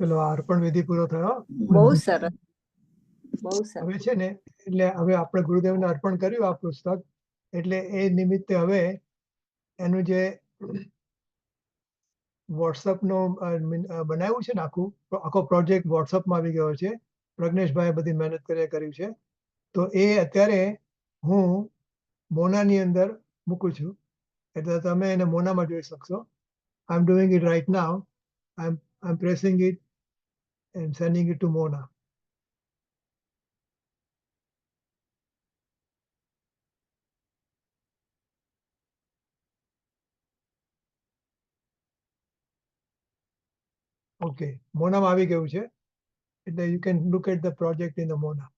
પેલો અર્પણ વિધિ પૂરો થયો. બહુ સરસ, બહુ સરસ. હવે છે ને, એટલે હવે આપણે ગુરુદેવને અર્પણ કર્યું આ પુસ્તક, એટલે એ નિમિત્તે હવે એનું જે વોટ્સઅપનો બનાવ્યું છે ને આખો પ્રોજેક્ટ વોટ્સઅપમાં આવી ગયો છે. પ્રજ્ઞેશભાઈએ બધી મહેનત કરીને કર્યું છે. તો એ અત્યારે હું મોનાની અંદર મૂકું છું, એટલે તમે એને મોનામાં જોઈ શકશો. I am doing it right now. I am pressing it and sending it to Mona. Okay, મોનામાં આવી ગયું છે, એટલે you can look at the project in the Mona.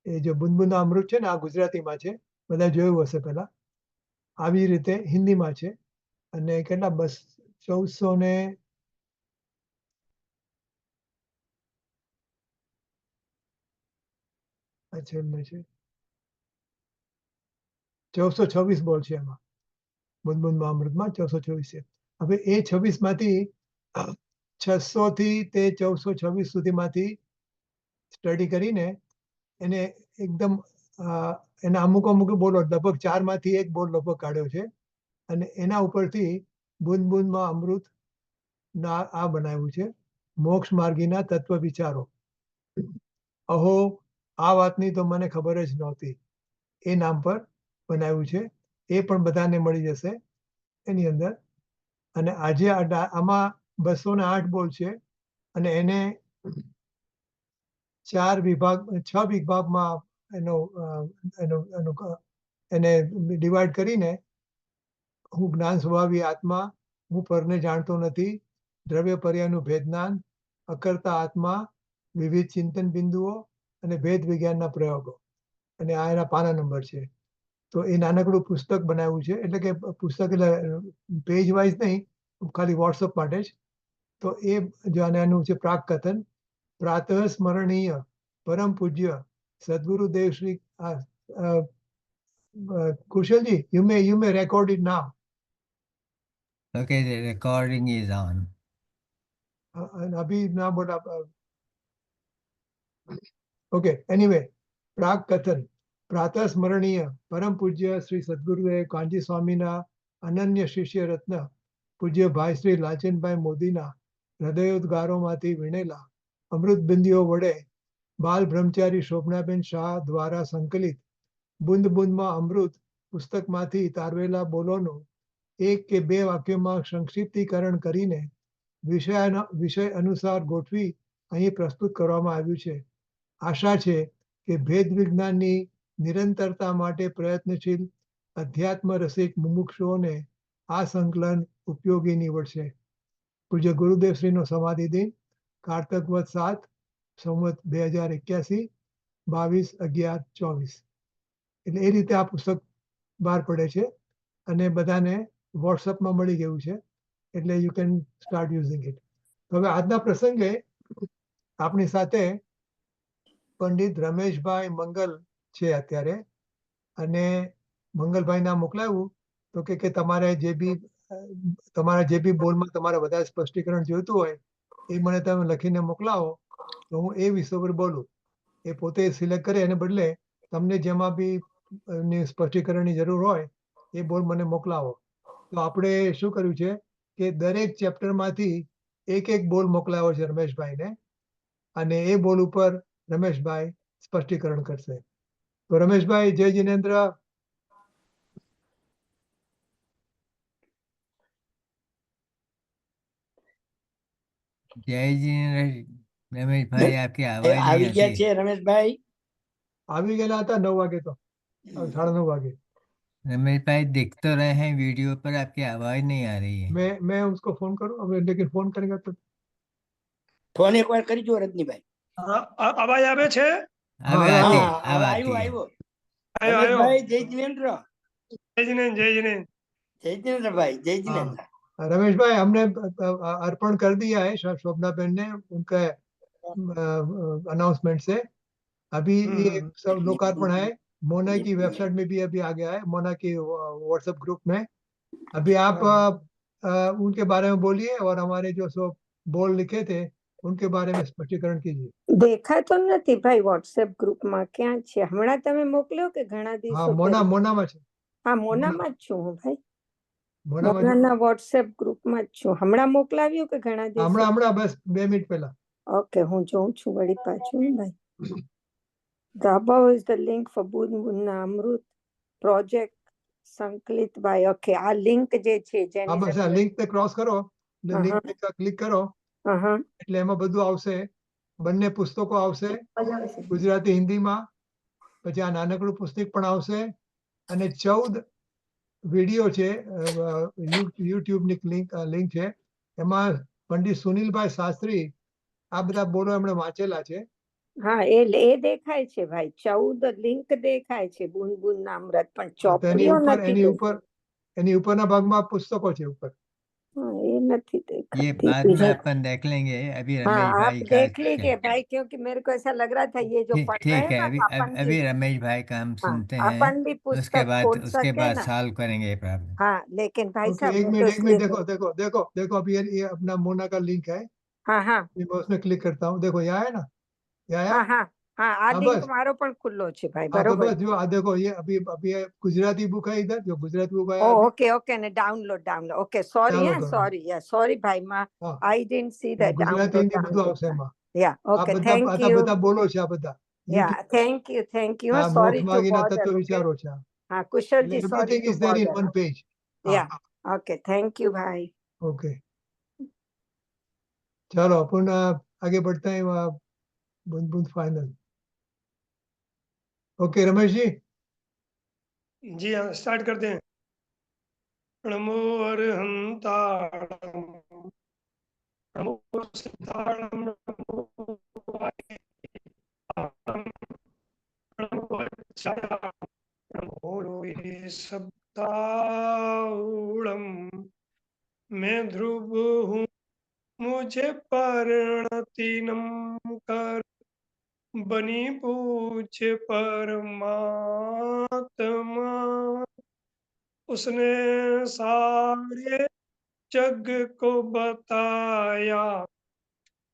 એ જે બુનબુન અમૃત છે ને, આ ગુજરાતીમાં છે, બધા જોયું હશે પહેલા. આવી રીતે હિન્દીમાં છે, અને કેટલા 1400 ને 1426 બોલ છે એમાં. બુનબુનમાં અમૃતમાં 1424 છે. હવે એ 26 માંથી 600 થી તે 1426 સુધીમાંથી સ્ટડી કરીને એને એકદમ એના અમુક બોલો લગભગ 4 માંથી 1 બોલ લગભગ કાઢ્યો છે, અને એના ઉપરથી બુનબુનમાં અમૃત ના આ બનાવ્યું છે, મોક્ષ માર્ગીના તત્વ વિચારો. અહો, આ વાતની તો મને ખબર જ નહોતી, એ નામ પર બનાવ્યું છે. એ પણ બધાને મળી જશે એની અંદર. અને આજે આમાં 208 બોલ છે, અને એને 6 વિભાગમાં એને ડિવાઈડ કરીને, હું જ્ઞાન સ્વભાવી આત્મા, હું પરને જાણતો નથી, દ્રવ્ય પર્યાયનું ભેદજ્ઞાન, અકર્તા આત્મા, વિવિધ ચિંતન બિંદુઓ અને ભેદ વિજ્ઞાનના પ્રયોગો. અને આ એના પાના નંબર છે. તો એ નાનકડું પુસ્તક બનાવ્યું છે, એટલે કે પુસ્તક એટલે પેજ વાઇઝ નહીં, ખાલી વોટ્સઅપ માટે જ. તો એ એનું છે પ્રાક કથન. પ્રાતઃ સ્મરણીય પરમ પૂજ્ય સદગુરુદેવ Shri કુશલજી, you may record it now. Okay, the recording is on. अभी ना बोला. ओके, एनीवे, प्राक कथन. प्रातः स्मरणीय परम पूज्य श्री सद्गुरुदेव कांजी स्वामीना अनन्य शिष्य रत्न પૂજ્ય ભાઈ શ્રી લાચનભાઈ મોદીના હૃદયોદ્ગારોમાંથી વીણેલા અમૃત બિંદુઓ વડે બાલ બ્રહ્મચારી શોભનાબેન શાહ દ્વારા સંકલિત બુંદ બુંદમાં અમૃત પુસ્તકમાંથી તારવેલા બોલોનું 1 કે 2 વાક્યોમાં સંક્ષિપ્તીકરણ કરીને વિષય અનુસાર ગોઠવી અહીં પ્રસ્તુત કરવામાં આવ્યું છે. આશા છે કે ભેદ વિજ્ઞાનની નિરંતરતા માટે પ્રયત્નશીલ અધ્યાત્મ રસિક મુમુક્ષુઓને આ સંકલન ઉપયોગી નીવડશે. પૂજ્ય ગુરુદેવશ્રીનો સમાધિ દિન કારતક વદ 7 સંવત 2081 22/11/24. એટલે એ રીતે આ પુસ્તક બહાર પડે છે, અને બધાને વોટ્સઅપમાં મળી ગયું છે, એટલે you can start using it. હવે આજના પ્રસંગે આપણી સાથે પંડિત રમેશભાઈ મંગલ છે અત્યારે, અને મંગલભાઈ નામ મોકલાવ્યું તો કે તમારે તમારા જે બી બોલમાં તમારે વધારે સ્પષ્ટીકરણ જોઈતું હોય એ મને તમે લખીને મોકલાવો, તો હું એ વિષય પર બોલું. એ પોતે સિલેક્ટ કરે, એને બદલે તમને જેમાં બી સ્પષ્ટીકરણની જરૂર હોય એ બોલ મને મોકલાવો. તો આપણે શું કર્યું છે કે દરેક ચેપ્ટરમાંથી એક બોલ મોકલાવ્યો છે રમેશભાઈને, અને એ બોલ ઉપર રમેશભાઈ સ્પષ્ટીકરણ કરશે. તો રમેશભાઈ, જય જિનેન્દ્ર. जय जी रमेश भाई, आपकी आवाज नहीं આવી ગયા आती. છે રમેશભાઈ? આવી ગયેલા હતા 9 વાગે, તો 9:30 વાગે. रमेश भाई दिख तो रहे हैं वीडियो पर, आपकी आवाज नहीं आ रही है. मैं उसको फोन करूं अब, लेकिन फोन करेगा तो ફોન એકવાર કરી જો રજનીભાઈ. અવાજ આવે છે? अब हाँ, आती હા, अब હવે आती આવ્યો है. આવ્યો. આયો રમેશભાઈ, જય જિનેન્દ્ર. જય જીનેન્દ્ર, જય જીનેન્દ્ર. જય જિનેન્દ્રભાઈ, जय जिनेन्द्र. रमेश भाई, हमने अर्पण कर दिया है शोभना बहन ने उनका अनाउंसमेंट से. अभी ये सब लोकार्पण है, मोना की वेबसाइट में भी अभी आ गया है, मोना की व्हाट्सएप ग्रुप में. अभी आप उनके बारे में बोलिए और हमारे जो सो बोल लिखे थे उनके बारे में स्पष्टीकरण कीजिए. દેખાતો નથી ભાઈ વોટ્સએપ ગ્રુપમાં ક્યાં છે હમણાં તમે મોકલ્યો કે ઘણા હા, દિવસો મોનામાં છે. હા મોનામાં જ છું હું ભાઈ મોનામાં છે. મોનાના વોટ્સએપ ગ્રુપમાં જ છું હમણાં મોકલાવ્યું કે ઘણા દિવસો હમણાં બસ 2 મિનિટ પહેલા. ઓકે હું જોઉં છું વળી પાછું ભાઈ The above is the link for બુંદ બુંદના અમૃત પ્રોજેક્ટ સંકલિત ભાઈ ઓકે આ લિંક જે છે હા, જેની બસ આ લિંક पे क्रॉस કરો હા, લિંક હા. पे ક્લિક કરો હા એટલે એમાં બધું આવશે. બંને પુસ્તકો આવશે, ગુજરાતી હિન્દીમાં. પછી આ નાનકડું પુસ્તક પણ આવશે અને 14 વિડીયો છે. યુટ્યુબની લિંક છે. એમાં પંડિત સુનિલભાઈ શાસ્ત્રી આ બધા બોલો એમણે વાંચેલા છે. હા એ દેખાય છે ભાઈ 14 લિંક દેખાય છે બુંદ બુંદના અમૃત પણ તો એની ચોપડીઓ ઉપર નથી એની ઉપરના ભાગમાં પુસ્તકો છે ઉપર. हाँ, ये नहीं ये दिखाती बाद में मुझे। अपन देख लेंगे, अभी हाँ रमेश आप भाई का देख लीजिए भाई क्योंकि मेरे को ऐसा लग रहा था ये जो पढ़ रहे ठीक हैं है, ना अभी तो अपन भी अभी रमेश भाई का हम हाँ सुनते हैं, अपन भी पुस्तक खोल उसके सके बाद ना सॉल्व करेंगे ये प्रॉब्लम. हाँ लेकिन भाई ओके, साहब एक वो मिनट तो एक मिनट, सिर्फ- देखो अभी ये अपना मोना का लिंक है. हाँ हाँ मैं उसमें क्लिक करता हूँ. देखो यहाँ है ना, यहाँ हाँ आया? हाँ हाँ आ हाँ, लिंक बस. मारो पण खुल्लो छे भाई हाँ, तो बरोबर बस जो देखो ये अभी ये गुजराती बुक है इधर, जो गुजराती बुक आया ओ अभी. ओके ओके ने डाउनलोड ओके सॉरी डाउनलोड हाँ करो. सॉरी या सॉरी भाई मां हाँ, I didn't see that Gujarati Hindi બધું આવશે डाउनलोड એમાં. या આ ओके બધા थैंक આ यू બધા બોલો છે આ બધા. या YouTube थैंक यू આ सॉरी મોક્ષ टू માગીના તત્વ बॉदर ओके વિચારો છે આ. हाँ कुशल जी એટલે sorry everything to is there in bother one page. या हाँ, ओके थैंक यू भाई ओके. चलो अपन आगे बढ़ते हैं. बूंद बूंद फाइनल. ओके रमेश जी. जी हाँ, स्टार्ट करते हैं. नमो अरहंताणं, नमो सिद्धाणं, नमो वागीशानं, नमो वज्राणां, नमो रोहिणी सप्ताहूणं. मैं ध्रुव हूँ, मुझे परिणति नम कर, बनी पूज्य परमात्मा. उसने सारे जग को बताया,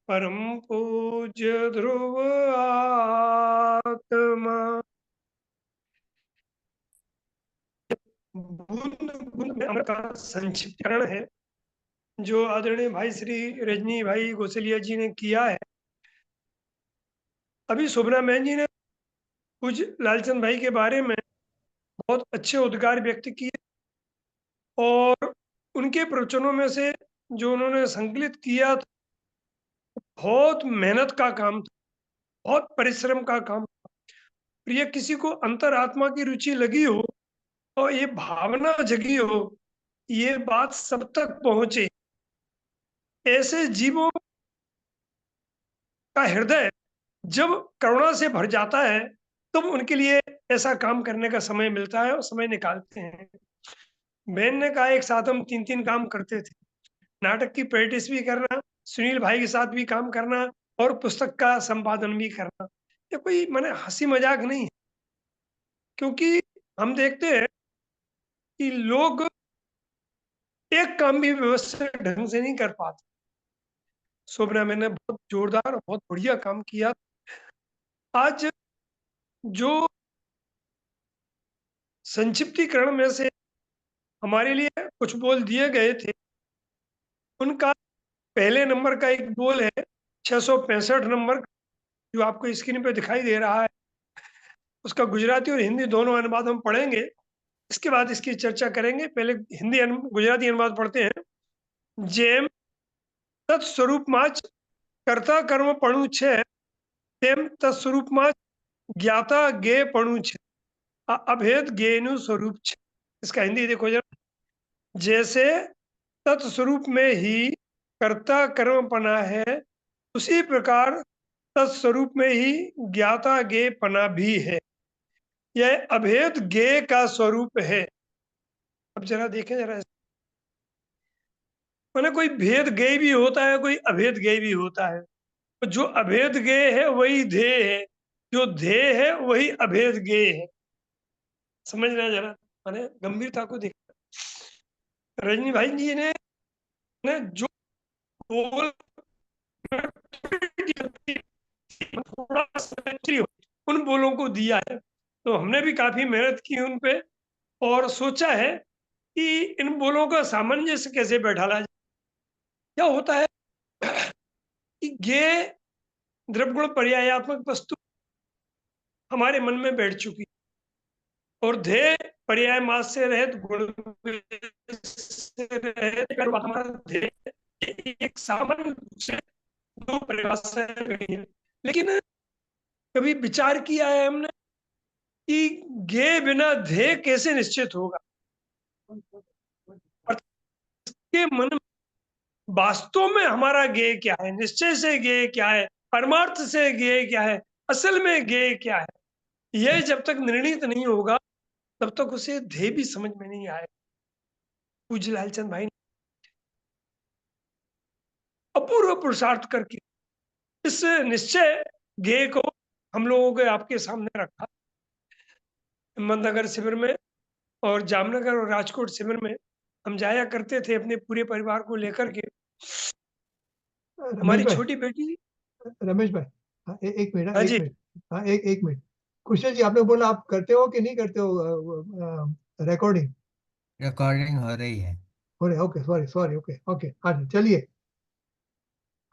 परम पूज्य ध्रुव आत्मा. बूंद बूंद में अमृत का संक्षिप्तीकरण है जो आदरणीय भाई श्री रजनी भाई गोसलिया जी ने किया है. अभी शोभना बहन जी ने कुछ लालचंद भाई के बारे में बहुत अच्छे उद्गार व्यक्त किए और उनके प्रवचनों में से जो उन्होंने संकलित किया था, बहुत मेहनत का काम था, बहुत परिश्रम का काम था. प्रिय किसी को अंतरात्मा की रुचि लगी हो और ये भावना जगी हो, ये बात सब तक पहुंचे, ऐसे जीवों का हृदय जब करुणा से भर जाता है तब उनके लिए ऐसा काम करने का समय मिलता है और समय निकालते हैं. बहन ने कहा एक साथ हम 3 काम करते थे, नाटक की प्रैक्टिस भी करना, सुनील भाई के साथ भी काम करना और पुस्तक का संपादन भी करना. ये कोई माने हंसी मजाक नहीं है, क्योंकि हम देखते हैं कि लोग एक काम भी व्यवस्थित ढंग से नहीं कर पाते. शोभना मैंने बहुत जोरदार और बहुत बढ़िया काम किया. आज जो संक्षिप्तीकरण में से हमारे लिए कुछ बोल दिए गए थे, उनका पहले नंबर का एक बोल है 665 नंबर, जो आपको स्क्रीन पे दिखाई दे रहा है. उसका गुजराती और हिंदी दोनों अनुवाद हम पढ़ेंगे, इसके बाद इसकी चर्चा करेंगे. पहले गुजराती अनुवाद पढ़ते हैं. जेम तत्स्वरूपમાં જ કર્તા કર્મપણું છે તેમ તત્સ્વરૂપમાં જ જ્ઞાતા જ્ઞેયપણું છે. આ અભેદ જ્ઞેયનું स्वरूप છે. इसका हिंदी देखो जरा. जैसे तत्स्वरूप में ही कर्ता कर्मपना है, उसी प्रकार तत्स्वरूप में ही ज्ञाता ज्ञेयपना भी है. यह अभेद ज्ञेय का स्वरूप है. अब जरा देखें जरा, मैंने कोई भेद ज्ञेय भी होता है, कोई अभेद ज्ञेय भी होता है. जो अभेद ज्ञेय है वही ध्येय है, जो ध्येय है वही अभेद ज्ञेय है. समझना जरा, मैंने गंभीरता को देखा. रजनी भाई जी ने ने जो बोल थोड़ा उन बोलों को दिया है, तो हमने भी काफी मेहनत की उन पे और सोचा है कि इन बोलों का सामंजस्य कैसे बैठाला जाए। क्या होता है कि ये द्रव्यगुण पर्यायात्मक वस्तु हमारे मन में बैठ चुकी और ध्येय पर्याय मास से रहित गुण से रहित हमारा ध्येय एक सामान्य रूप से दो परिभाषाएं रही है, लेकिन कभी विचार किया है हमने कि गे बिना ध्येय कैसे निश्चित होगा। के मन में वास्तव में हमारा गे क्या है, निश्चय से गे क्या है, परमार्थ से गे क्या है, असल में गे क्या है, यह जब तक निर्णित नहीं होगा तब तक उसे ध्येय भी समझ में नहीं आए। पूज्य लालचंद भाई ने अपूर्व पुरुषार्थ करके इस निश्चय गे को हम लोगों के आपके सामने रखा। हिम्मतनगर शिविर में और जामनगर और राजकोट शिविर में हम जाया करते थे अपने पूरे परिवार को लेकर के। रमेश हमारी भाई, छोटी बेटी, रमेश भाई, हाँ, एक मिनट, हाँ एक जी, मिनट, हाँ, एक मिनट। कुशल जी, आपने बोला आप करते हो कि नहीं करते हो रिकॉर्डिंग? रिकॉर्डिंग हो रही है। हो रहे, okay, sorry sorry, okay okay, हाँ जी, चलिए,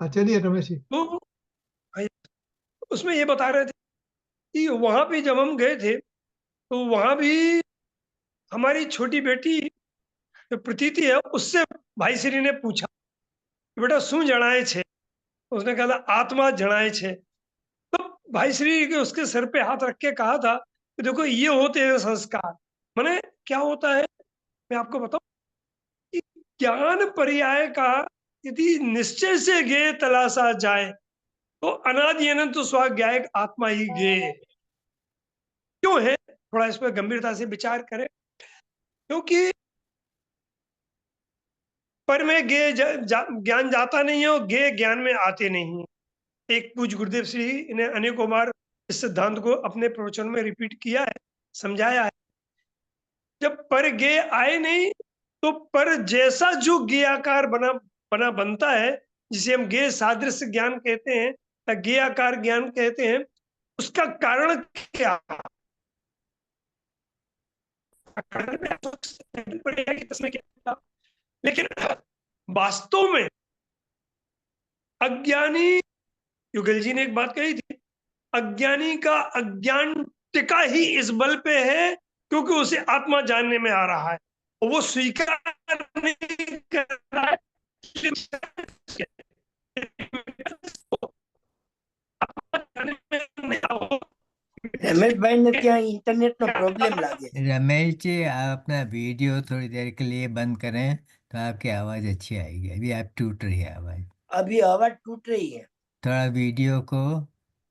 हाँ चलिए रमेश जी। तो हाँ, उसमें ये बता रहे थे कि वहां पे जब हम गए थे तो वहां भी हमारी छोटी बेटी जो प्रतीति है उससे भाई श्री ने पूछा, बेटा शू जणाए छे? उसने कहा आत्मा जणाए छे। तो भाई श्री के उसके सिर पे हाथ रख के कहा था कि देखो ये होते हैं संस्कार। माने क्या होता है मैं आपको बताऊं कि ज्ञान पर्याय का यदि निश्चय से गे तलाशा जाए तो अनादि अनंत स्वाज्ञायक आत्मा ही गे क्यों है। थोड़ा इस पर गंभीरता से विचार करें, क्योंकि पर में गे ज्ञान जाता नहीं है और गे ज्ञान में आते नहीं है। एक पूज्य गुरुदेव श्री ने अनेकों बार इस सिद्धांत को अपने प्रवचन में रिपीट किया है, समझाया है। जब पर गे आए नहीं तो पर जैसा जो गे आकार बनता है, जिसे हम गे सादृश्य ज्ञान कहते हैं या गे आकार ज्ञान कहते हैं, उसका कारण क्या पड़ेगा कि इसमें क्या। लेकिन वास्तव में अज्ञानी, युगल जी ने एक बात कही थी, अज्ञानी का अज्ञान टिका ही इस बल पे है क्योंकि उसे आत्मा जानने में आ रहा है और वो स्वीकार नहीं कर रहा है। रमेश भाई ने क्या इंटरनेट नो प्रॉब्लम लागे। रमेश जी, आप अपना वीडियो थोड़ी देर के लिए बंद करें तो आपकी आवाज़ अच्छी आएगी। अभी आप टूट रही है आवाज़। अभी आवाज टूट रही है। थोड़ा वीडियो को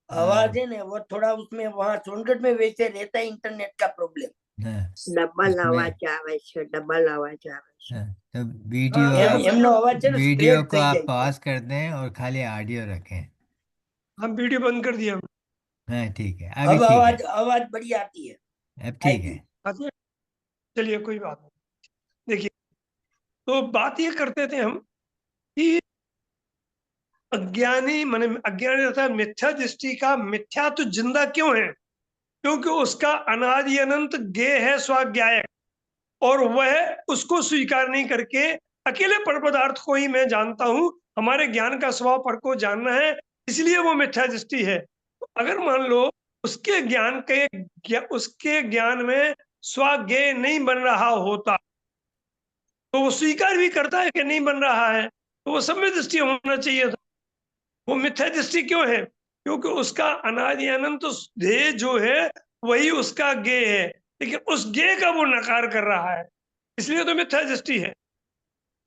आवाज है ना वो थोड़ा उसमें वहाँ सोनगढ़ में वैसे रहता है इंटरनेट का प्रॉब्लम। ડબલ उसमें અવાજ આવે છે, ડબલ અવાજ આવે છે। तो वीडियो એમનો અવાજ છે ને वीडियो સ્પ્રેડ को થઈ आप જાય છે। पॉज कर दें और खाली ऑडियो रखें। हम वीडियो बंद कर दिया। हाँ ठीक है, अभी अब ठीक है, आवाज आवाज बड़ी आती है। अब ठीक आएगी। है। आती है? चलिए कोई बात नहीं। देखिए, तो बात ये करते थे हम कि अज्ञानी माने अज्ञानी अर्थात मिथ्या दृष्टि का मिथ्या तो जिंदा क्यों है, क्योंकि उसका अनादि अनंत गे है स्वाज्ञायक और वह उसको स्वीकार नहीं करके अकेले पर पदार्थ को ही मैं जानता हूं, हमारे ज्ञान का स्वभाव पर को जानना है, इसलिए वो मिथ्या दृष्टि है। तो अगर मान लो उसके ज्ञान में स्वाज्ञेय नहीं बन रहा होता तो वो स्वीकार भी करता है कि नहीं बन रहा है, तो वो सम्य दृष्टि होना चाहिए था। वो मिथ्या दृष्टि क्यों है, क्योंकि उसका अनादि अनंत ध्येय जो है वही उसका ज्ञेय है, लेकिन उस ज्ञेय का वो नकार कर रहा है, इसलिए तो मिथ्या दृष्टि है।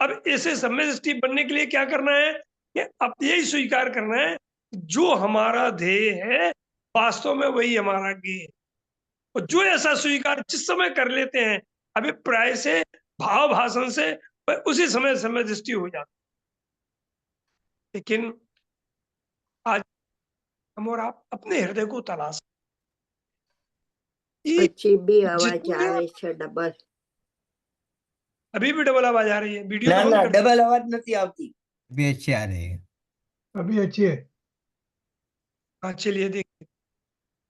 अब ऐसे सम्य दृष्टि बनने के लिए क्या करना है कि अब यही स्वीकार करना है जो हमारा ध्येय है वास्तव में वही हमारा ज्ञेय है। और जो ऐसा स्वीकार जिस समय कर लेते हैं अभिप्राय से, भाव भाषण से, उसी समय समय दृष्टि हो जाती। लेकिन आज हम और आप अपने हृदय को तलाश પછી બી અવાજ जितने આવે છે ડબલ। अभी भी डबल आवाज आ रही है, वीडियो ना तो ना बंद कर दो। डबल आवाज नहीं आती। भी अच्छी आ रही है। अभी अच्छी है। हाँ चलिए देखिए,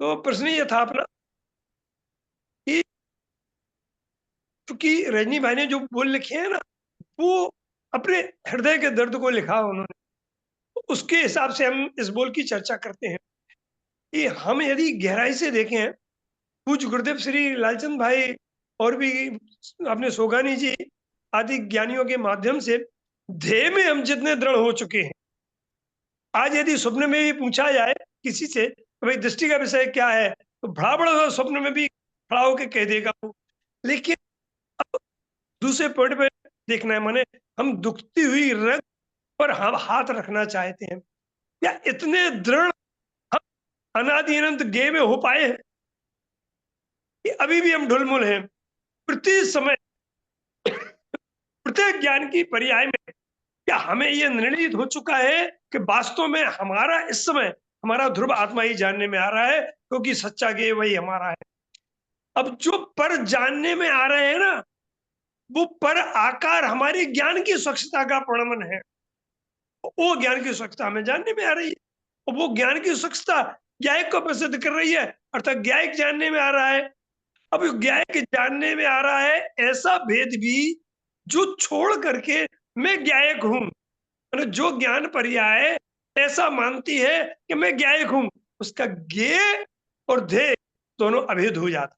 तो प्रश्न ये था अपना कि क्योंकि रजनी भाई ने जो बोल लिखे हैं ना, वो अपने हृदय के दर्द को लिखा उन्होंने, तो उसके हिसाब से हम इस बोल की चर्चा करते हैं कि हम यदि गहराई से देखें, पूज्य गुरुदेव श्री लालचंद भाई और भी अपने सोगानी जी आदि ज्ञानियों के माध्यम से ध्येय में हम जितने दृढ़ हो चुके हैं, आज यदि स्वप्न में भी पूछा जाए किसी से कि भाई दृष्टि का विषय क्या है, तो बड़ा बड़ा स्वप्न में भी खड़ा होकर कह देगा वो। लेकिन अब दूसरे पॉइंट पे देखना है, माने हम दुखती हुई रग पर हम हाथ रखना चाहते हैं, या इतने दृढ़ हम अनादि अनंत गेय में हो पाए हैं कि अभी भी हम ढुलमुल हैं। प्रति समय प्रत्येक ज्ञान की पर्याय में क्या हमें यह निर्णित हो चुका है कि वास्तव में हमारा इस समय हमारा ध्रुव आत्मा ही जानने में आ रहा है, क्योंकि सच्चा गेय वही हमारा है। अब जो पर जानने में आ रहे हैं ना, वो पर आकार हमारी ज्ञान की स्वच्छता का प्रमाण है। वो ज्ञान की स्वच्छता हमें जानने में आ रही है, और वो ज्ञान की स्वच्छता ज्ञायक को प्रसिद्ध कर रही है, अर्थात ज्ञायक जानने में आ रहा है। अब ज्ञायक जानने में आ रहा है ऐसा भेद भी जो छोड़ करके मैं ज्ञायक हूं, जो ज्ञान पर्याय ऐसा मानती है कि मैं ज्ञायक हूं, उसका ज्ञेय और ध्येय दोनों अभेद हो जाता।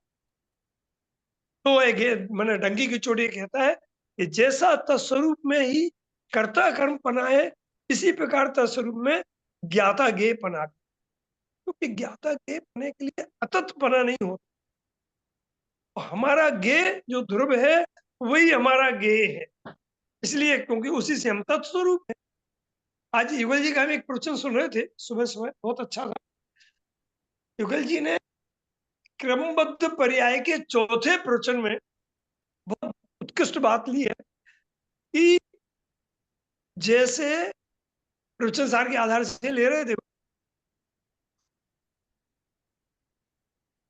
तो एक मैंने डंकी की चोटी कहता है कि जैसा तत्स्वरूप में ही कर्ता कर्म पना है, इसी प्रकार तत्स्वरूप में ज्ञाता ज्ञेय पना, क्योंकि ज्ञाता ज्ञेय पने के लिए अतत पना नहीं होता। हमारा ज्ञेय जो ध्रुव है वही हमारा ज्ञेय है, इसलिए क्योंकि उसी से हम तत्स्वरूप है। आज युगल जी का हम एक प्रवचन सुन रहे थे सुबह सुबह, बहुत अच्छा था। युगल जी ने क्रमबद्ध पर्याय के चौथे प्रवचन में बहुत उत्कृष्ट बात ली है कि जैसे प्रवचन सार के आधार से ले रहे थे,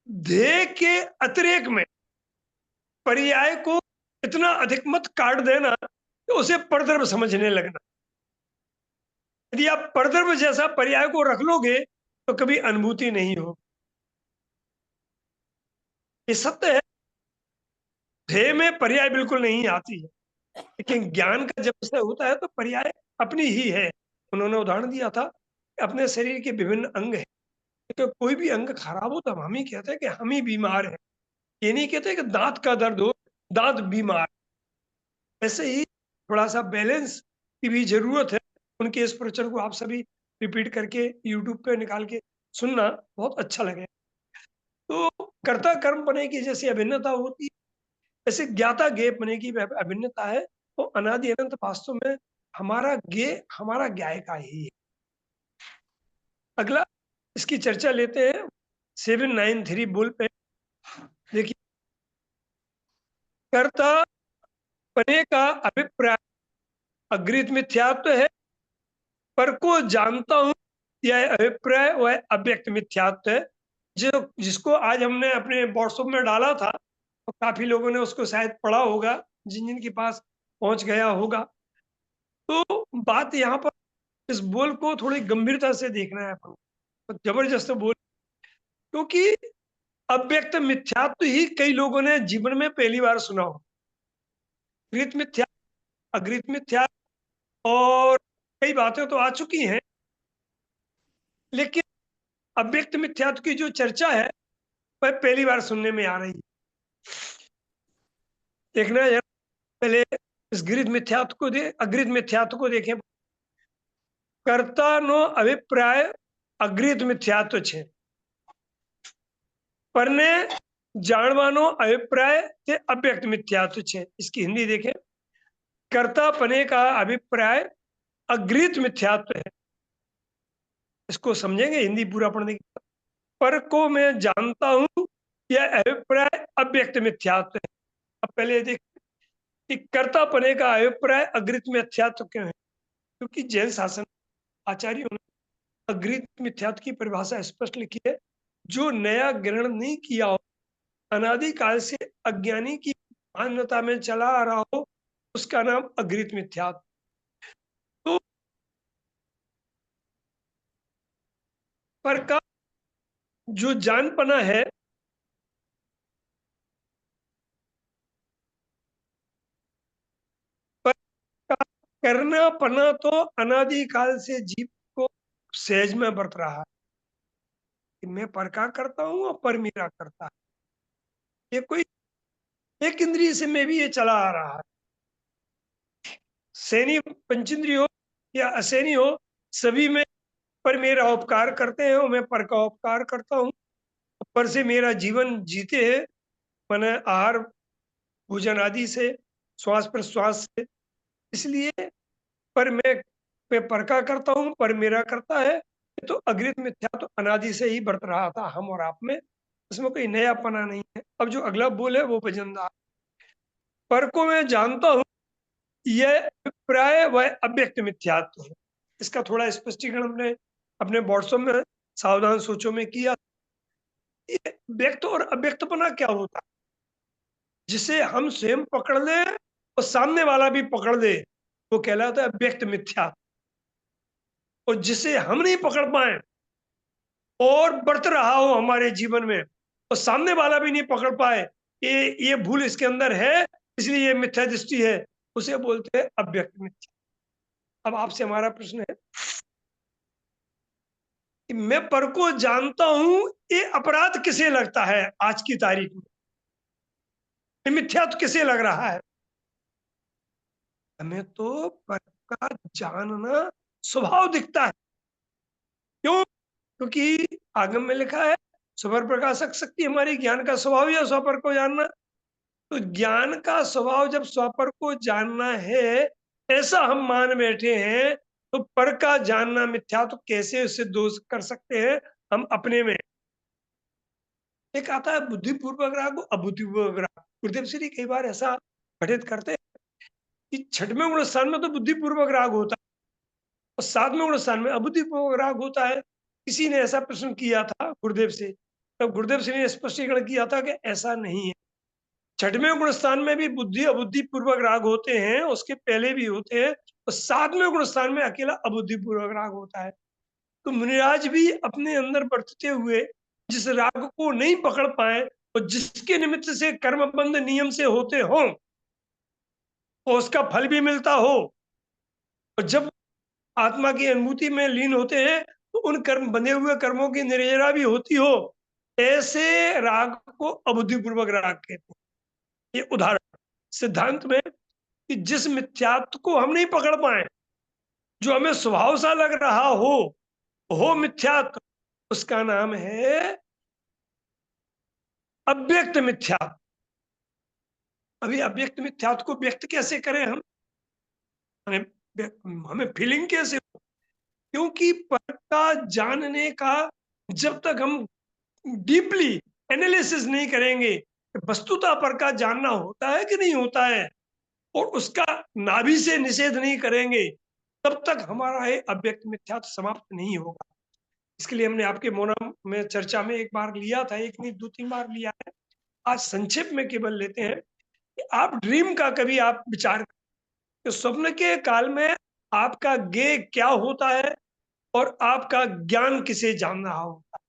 ध्येय के अतिरेक में पर्याय को इतना अधिक मत काट देना कि उसे परद्रव समझने लगना। यदि आप परद्रव जैसा पर्याय को रख लोगे तो कभी अनुभूति नहीं हो। ये सत्य है, ध्येय में पर्याय बिल्कुल नहीं आती है, लेकिन ज्ञान का जब विषय होता है तो पर्याय अपनी ही है। उन्होंने उदाहरण दिया था कि अपने शरीर के विभिन्न अंग हैं, तो कोई भी अंग खराब हो तो हम ही कहते हैं कि हम ही बीमार हैं, ये नहीं कहते कि दांत का दर्द हो, दांत बीमार। ऐसे ही थोड़ा सा बैलेंस की भी जरूरत है। उनके इस प्रवचन को आप सभी रिपीट करके यूट्यूब पे निकाल के सुनना, बहुत अच्छा लगे। तो कर्ता कर्म पने की जैसी अभिन्नता होती है, ऐसे ज्ञाता ज्ञेय पने की अभिन्नता है। तो अनादि अनंत वास्तव में हमारा ज्ञेय हमारा ज्ञाय का ही है। अगला इसकी चर्चा लेते हैं 793 बुल पे। देखिए, कर्ता पने का अभिप्राय अग्रित मिथ्यात्व है, पर को जानता हूं यह अभिप्राय वह अव्यक्त मिथ्यात्व है। जो जिसको आज हमने अपने व्हाट्सएप में डाला था, तो काफी लोगों ने उसको शायद पढ़ा होगा, जिन जिन के पास पहुंच गया होगा। तो बात यहाँ पर इस बोल को थोड़ी गंभीरता से देखना है अपन को, तो जबरदस्त बोल, क्योंकि अव्यक्त मिथ्यात्व ही कई लोगों ने जीवन में पहली बार सुना हो। गृहीत मिथ्या, अगृहीत मिथ्या और कई बातें तो आ चुकी हैं, लेकिन अव्यक्त मिथ्यात्व की जो चर्चा है वह पहली बार सुनने में आ रही है। देखना है, पहले इस गृहीत मिथ्यात्व को अगृहीत मिथ्यात्व को देखें। कर्ता नो अभिप्राय अगृहीत मिथ्यात्व छे, परने जाणवानो अभिप्राय ते अव्यक्त मिथ्यात्व छे। इसकी हिंदी देखें, कर्ता पने का अभिप्राय अगृहीत मिथ्यात्व है। इसको समझेंगे हिंदी पूरा पढ़ने के बाद। पर को मैं जानता हूं यह अभिप्राय अव्यक्त मिथ्यात्व है। अब पहले देख कि कर्ता पने का अभिप्राय अगृहीत मिथ्यात्व क्यों है, क्योंकि जैन शासन आचार्यों ने अगृहीत मिथ्यात्व की परिभाषा स्पष्ट लिखी है। जो नया ग्रहण नहीं किया हो, अनादिकाल से अज्ञानी की मान्यता में चला आ रहा हो, उसका नाम अगृहित मिथ्यात्व। तो पर का जो जानपना है पर का करना पना तो अनादिकाल से जीव को सहज में बरत रहा है कि मैं पर का करता हूं और पर मेरा करता है। ये कोई एक इंद्रिय से में भी ये चला आ रहा है। सैनी पंचेंद्रिय हो या असैनी हो, सभी में पर मेरा उपकार करते हैं और मैं पर का उपकार करता हूँ। पर से मेरा जीवन जीते हैं, मैंने आहार भोजन आदि से, श्वास प्रश्वास से। इसलिए पर मैं पर का करता हूँ, पर मेरा करता है। ये तो अगृहित मिथ्या तो अनादि से ही बरत रहा था हम और आप में, इसमें कोई नयापना नहीं है। अब जो अगला बोल है वो वजनदार। पर को मैं जानता हूँ, यह अभिप्राय व अव्यक्त मिथ्यात्व है। इसका थोड़ा स्पष्टीकरण हमने अपने व्हाट्सएप में सावधान सोचों में किया। ये व्यक्त और अव्यक्तपना क्या होता है? जिसे हम स्वयं पकड़ ले और सामने वाला भी पकड़ ले, वो कहलाता है व्यक्त मिथ्या। और जिसे हम नहीं पकड़ पाए और बढ़त रहा हो हमारे जीवन में और सामने वाला भी नहीं पकड़ पाए, ये भूल इसके अंदर है, इसलिए ये मिथ्या दृष्टि है, उसे बोलते हैं अव्यक्त मिथ्या। अब आपसे हमारा प्रश्न है कि मैं पर को जानता हूं, ये अपराध किसे लगता है आज की तारीख में? ये मिथ्या तो किसे लग रहा है? हमें तो पर का जानना स्वभाव दिखता है। क्यों? क्योंकि आगम में लिखा है स्वर प्रकाशक शक्ति हमारी ज्ञान का स्वभाव है स्वपर को जानना। तो ज्ञान का स्वभाव जब स्वपर को जानना है, ऐसा हम मान बैठे हैं, तो पर का जानना मिथ्या तो कैसे उससे दोष कर सकते हैं हम अपने में? एक आता है बुद्धिपूर्वक राग, अबुद्धिपूर्वक राग। गुरुदेव श्री कई बार ऐसा घटित करते हैं कि छठवें गुण स्थान में तो बुद्धिपूर्वक राग होता है और सातवें गुण स्थान में अबुद्धिपूर्वक राग होता है। किसी ने ऐसा प्रश्न किया था गुरुदेव से, तब गुरुदेव श्री ने स्पष्टीकरण किया था कि ऐसा नहीं है। छठवें गुण स्थान में भी बुद्धि अबुद्धि पूर्वक राग होते हैं, उसके पहले भी होते हैं, और सातवें गुण स्थान में अकेला अबुद्धि पूर्वक राग होता है। तो मुनिराज भी अपने अंदर बरतते हुए जिस राग को नहीं पकड़ पाए और जिसके निमित्त से कर्मबंध नियम से होते हो और उसका फल भी मिलता हो, और जब आत्मा की अनुभूति में लीन होते हैं तो उन कर्म बंधे हुए कर्मों की निर्जरा भी होती हो, ऐसे राग को अबुद्धिपूर्वक राग कहते हैं। ये उदाहरण सिद्धांत में कि जिस मिथ्यात्व को हम नहीं पकड़ पाए, जो हमें स्वभाव सा लग रहा हो मिथ्यात्व, उसका नाम है अव्यक्त मिथ्यात्व। अभी अव्यक्त मिथ्यात्व को व्यक्त कैसे करें हम? हमें फीलिंग कैसे हो? क्योंकि पर का जानने का जब तक हम डीपली एनालिसिस नहीं करेंगे, वस्तुतः पर का जानना होता है कि नहीं होता है, और उसका नाभि से निषेध नहीं करेंगे, तब तक हमारा ये अव्यक्त मिथ्यात्व समाप्त नहीं होगा। इसके लिए हमने आपके मोना में चर्चा में एक बार लिया था, एक नहीं 2-3 बार लिया है। आज संक्षेप में केवल लेते हैं कि आप ड्रीम का कभी आप विचार करें कि स्वप्न के काल में आपका ज्ञेय क्या होता है और आपका ज्ञान किसे जान रहा होता है।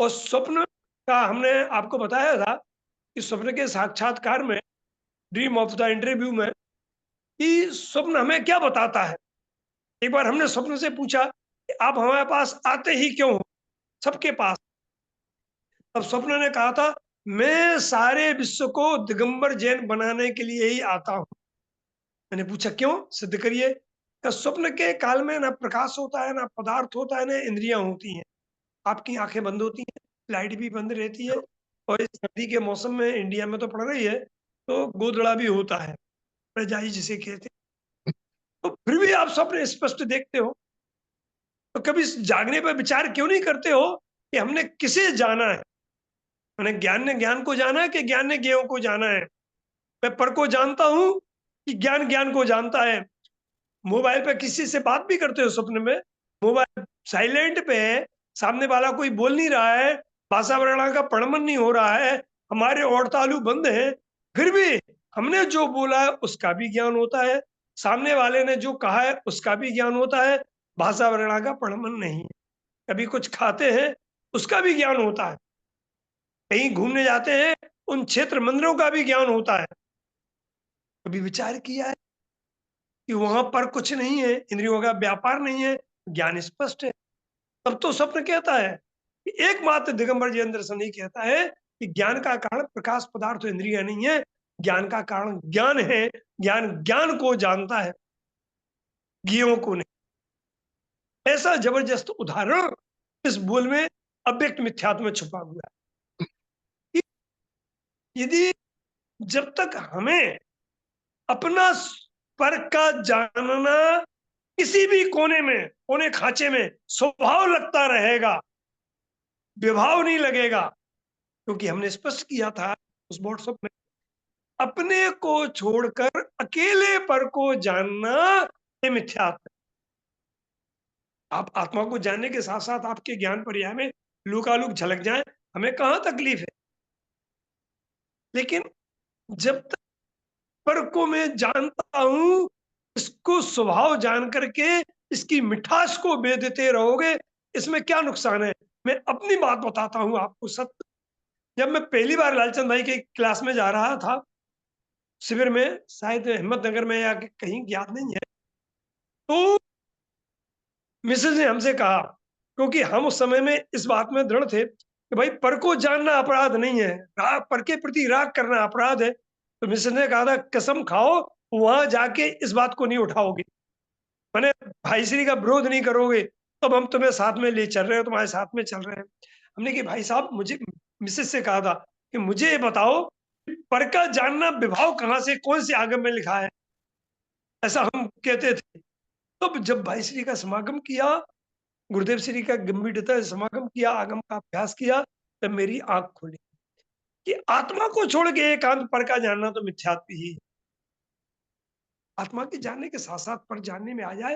और स्वप्न का हमने आपको बताया था कि स्वप्न के साक्षात्कार में, ड्रीम ऑफ द इंटरव्यू में, कि स्वप्न हमें क्या बताता है। एक बार हमने स्वप्न से पूछा कि आप हमारे पास आते ही क्यों हो, सबके पास? तब स्वप्न ने कहा था, मैं सारे विश्व को दिगंबर जैन बनाने के लिए ही आता हूं। मैंने पूछा क्यों, सिद्ध करिए। तो स्वप्न के काल में ना प्रकाश होता है, ना पदार्थ होता है, ना इंद्रियां होती हैं। आपकी आंखें बंद होती हैं, लाइट भी बंद रहती है, और इस सर्दी के मौसम में इंडिया में तो पड़ रही है, तो गोदड़ा भी होता है, रजाई जिसे कहते हैं। तो फिर भी आप स्वप्न स्पष्ट देखते हो, तो कभी जागने पर विचार क्यों नहीं करते हो कि हमने किसे जाना है? मैंने ज्ञान ने ज्ञान को जाना है कि ज्ञान ने ज्ञेयों को जाना है? मैं पर को जानता हूं कि ज्ञान ज्ञान को जानता है? मोबाइल पे किसी से बात भी करते हो स्वप्न में, मोबाइल साइलेंट पे है, सामने वाला कोई बोल नहीं रहा है, भाषा वर्णा का पढ़मन नहीं हो रहा है, हमारे और तालु बंद है, फिर भी हमने जो बोला है उसका भी ज्ञान होता है, सामने वाले ने जो कहा है उसका भी ज्ञान होता है। भाषा वर्णा का प्रमाण नहीं है। कभी कुछ खाते हैं उसका भी ज्ञान होता है, कहीं घूमने जाते हैं उन क्षेत्र मंदिरों का भी ज्ञान होता है। कभी विचार किया है कि वहां पर कुछ नहीं है, इंद्रियों का व्यापार नहीं है, ज्ञान स्पष्ट है। तब तो स्वप्न कहता है कि एकमात्र दिगंबर जी अंदर से नहीं कहता है कि ज्ञान का कारण प्रकाश पदार्थ इंद्रिय नहीं है, ज्ञान का कारण ज्ञान है। ज्ञान ज्ञान को जानता है, ज्ञों को नहीं। ऐसा जबरदस्त उदाहरण इस बोल में अव्यक्त मिथ्यात्व में छुपा हुआ है कि यदि जब तक हमें अपना पर का जानना किसी भी कोने खांचे में स्वभाव लगता रहेगा, विभाव नहीं लगेगा, क्योंकि हमने स्पष्ट किया था उस व्हाट्सएप में, अपने को छोड़कर अकेले पर को जानना ये मिथ्यात्व है। आप आत्मा को जानने के साथ साथ आपके ज्ञान पर्याय में लुकालुक झलक जाए, हमें कहाँ तकलीफ है। लेकिन जब तक पर को मैं जानता हूं, इसको स्वभाव जान करके इसकी मिठास को बेचते रहोगे, इसमें क्या नुकसान है। मैं अपनी बात बताता हूं आपको सत्य। जब मैं पहली बार लालचंद भाई के क्लास में जा रहा था, शिविर में, शायद हिम्मतनगर में या कहीं, याद नहीं है, तो मिसेज ने हमसे कहा, क्योंकि हम उस समय में इस बात में दृढ़ थे कि भाई पर को जानना अपराध नहीं है, पर के प्रति राग करना अपराध है। तो मिसेज ने कहा था कसम खाओ वहां जाके इस बात को नहीं उठाओगे, मैंने भाई श्री का विरोध नहीं करोगे, तब हम तुम्हें साथ में ले चल रहे हो, तुम्हारे साथ में चल रहे हैं। हमने कि भाई साहब, मुझे मिसेज से कहा था कि मुझे ये बताओ पर का जानना विभाव कहाँ से, कौन से आगम में लिखा है, ऐसा हम कहते थे। तो जब भाई श्री का समागम किया, गुरुदेव श्री का गंभीरता से समागम किया, आगम का अभ्यास किया, तब मेरी आंख खुली कि आत्मा को छोड़ के एकांत पर का जानना तो मिथ्यात्व ही है। आत्मा के जानने के साथ साथ पर जानने में आ जाए,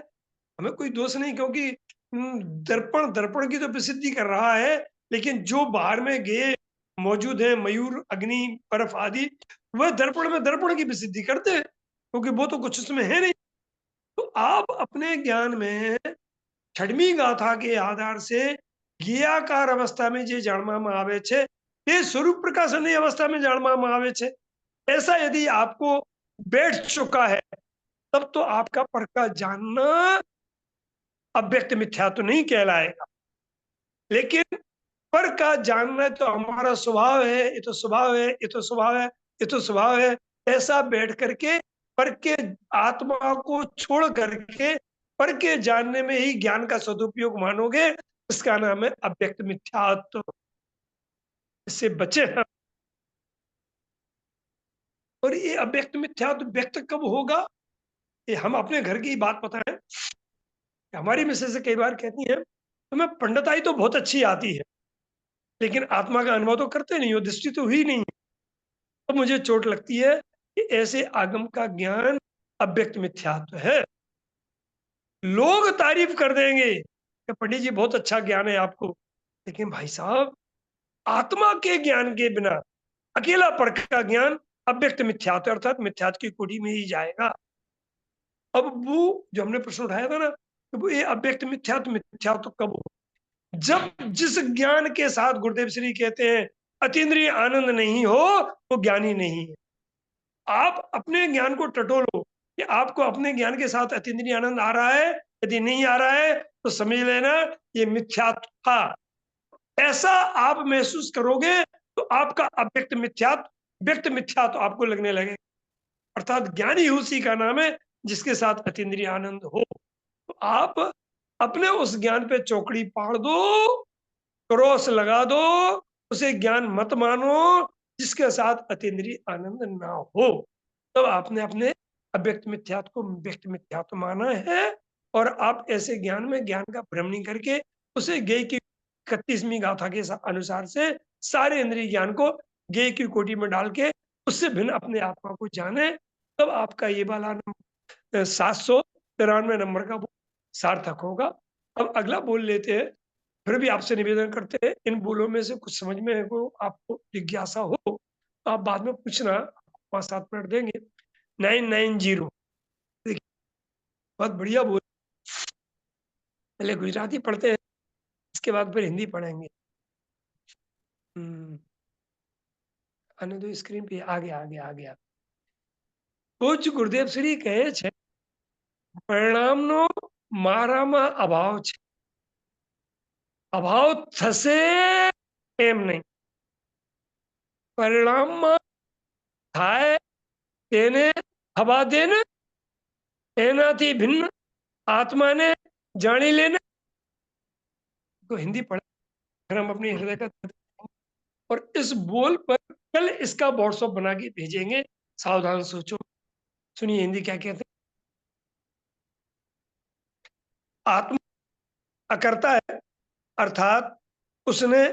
हमें कोई दोष नहीं, क्योंकि दर्पण दर्पण की तो प्रसिद्धि कर रहा है, लेकिन जो बाहर में गए मौजूद है, मयूर, अग्नि, बर्फ आदि, वह दर्पण में दर्पण की प्रसिद्धि करते हैं, क्योंकि वो तो कुछ उसमें है नहीं। तो आप अपने ज्ञान में छठवीं गाथा के आधार से ज्ञाकार अवस्था में जे जाणવામાં આવે છે તે स्वरूप प्रकाशनी अवस्था में जाणવામાં આવે છે। ऐसा यदि आपको बैठ चुका है, तब तो आपका पर का जानना अव्यक्त मिथ्या तो नहीं कहलाएगा। लेकिन पर का जानना तो हमारा स्वभाव है, ये तो स्वभाव है, ये तो स्वभाव है, ये तो स्वभाव है, ऐसा बैठ करके पर के आत्मा को छोड़ करके पर के जानने में ही ज्ञान का सदुपयोग मानोगे, इसका नाम है अव्यक्त मिथ्यात्व। इससे बचे हम। और ये अव्यक्त मिथ्यात्व व्यक्त कब होगा, ये हम अपने घर की बात बताएं। हमारी मिसेज से कई बार कहती है तुम्हें पंडिताई तो बहुत अच्छी आती है, लेकिन आत्मा का अनुभव तो करते नहीं हो, दृष्टि तो हुई नहीं है। तो मुझे चोट लगती है कि ऐसे आगम का ज्ञान अव्यक्त मिथ्यात्व है। लोग तारीफ कर देंगे कि पंडित जी बहुत अच्छा ज्ञान है आपको, लेकिन भाई साहब आत्मा के ज्ञान के बिना अकेला पर का ज्ञान अव्यक्त मिथ्यात्व अर्थात मिथ्यात्व की कोटि में ही जाएगा। अब वो जो हमने प्रश्न उठाया था ना, कि वो ये अव्यक्त मिथ्यात्व मिथ्यात्व कब हो, जब जिस ज्ञान के साथ गुरुदेव श्री कहते हैं अतीन्द्रिय आनंद नहीं हो, वो ज्ञानी नहीं है। आप अपने ज्ञान को टटोलो कि आपको अपने ज्ञान के साथ अतीन्द्रिय आनंद आ रहा है, यदि नहीं आ रहा है तो समझ लेना ये मिथ्यात्व था। ऐसा आप महसूस करोगे तो आपका अव्यक्त मिथ्यात्व व्यक्त मिथ्यात्व आपको लगने लगे। अर्थात ज्ञानी उसी का नाम है जिसके साथ अतीन्द्रिय आनंद हो। तो आप अपने उस ज्ञान पे चौकड़ी पाड़ दो, क्रॉस लगा दो, उसे ज्ञान मत मानो जिसके साथ अतीन्द्रिय आनंद ना हो। तब आपने अपने अव्यक्त मिथ्यात्व को व्यक्त मिथ्यात्व माना है, और आप ऐसे ज्ञान में ज्ञान का भ्रम नहीं करके उसे ज्ञेय की 31वीं गाथा के अनुसार से सारे इंद्रिय ज्ञान को ज्ञेय की कोटि में डाल के उससे भिन्न अपने आत्मा को जाने, तब आपका ये वाला 793 नंबर का सार्थक होगा। अब अगला बोल लेते हैं। फिर भी आपसे निवेदन करते हैं, इन बोलों में से कुछ समझ में को आपको जिज्ञासा हो तो आप बाद में पूछना, 5-7 मिनट देंगे। 990 देखिए, बहुत बढ़िया बोल। पहले गुजराती पढ़ते हैं, इसके बाद फिर हिंदी पढ़ेंगे। आने दो, स्क्रीन पे आ गया। પૂજ્ય ગુરુદેવ શ્રી કહે છે પરિણામનો મારામાં અભાવ છે, અભાવ થશે એમ નહીં, પરિણામમાં થાય તેને થવા દે ને, એનાથી ભિન્ન आत्माने जानी लेना। तो हिंदी पढ़े फिर हम अपनी हृदय का, और इस बोल पर कल इसका व्हाट्सएप बना के भेजेंगे। सावधान सोचो, सुनिए हिंदी क्या कहते हैं। आत्मा अकर्ता है, अर्थात उसने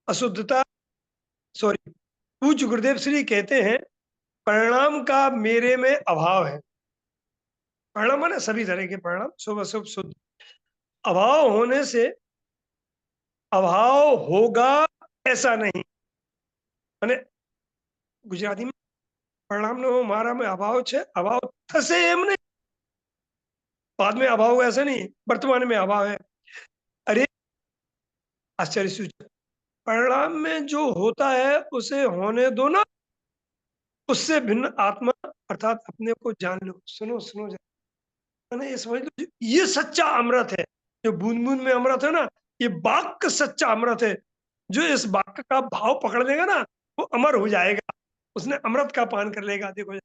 अशुद्धता, सॉरी, पूज्य गुरुदेव श्री कहते हैं परिणाम का मेरे में अभाव है। परिणाम माने सभी तरह के परिणाम, शुभ अशुभ शुद्ध। अभाव होने से अभाव होगा ऐसा नहीं, माने गुजराती में परिणाम नो मारा में अभाव छे, अभाव थसे एम नहीं, बाद में अभाव ऐसा नहीं, वर्तमान में अभाव है। अरे आश्चर्य सूचक, परिणाम में जो होता है उसे होने दो ना, उससे भिन्न आत्मा अर्थात अपने को जान लो। सुनो सुनो, मैंने ये समझ लो, ये सच्चा अमृत है। जो बूंद बूंद में अमृत है ना, ये वाक्य सच्चा अमृत है। जो इस वाक्य का भाव पकड़ लेगा ना, वो अमर हो जाएगा, उसने अमृत का पान कर लेगा। देखो,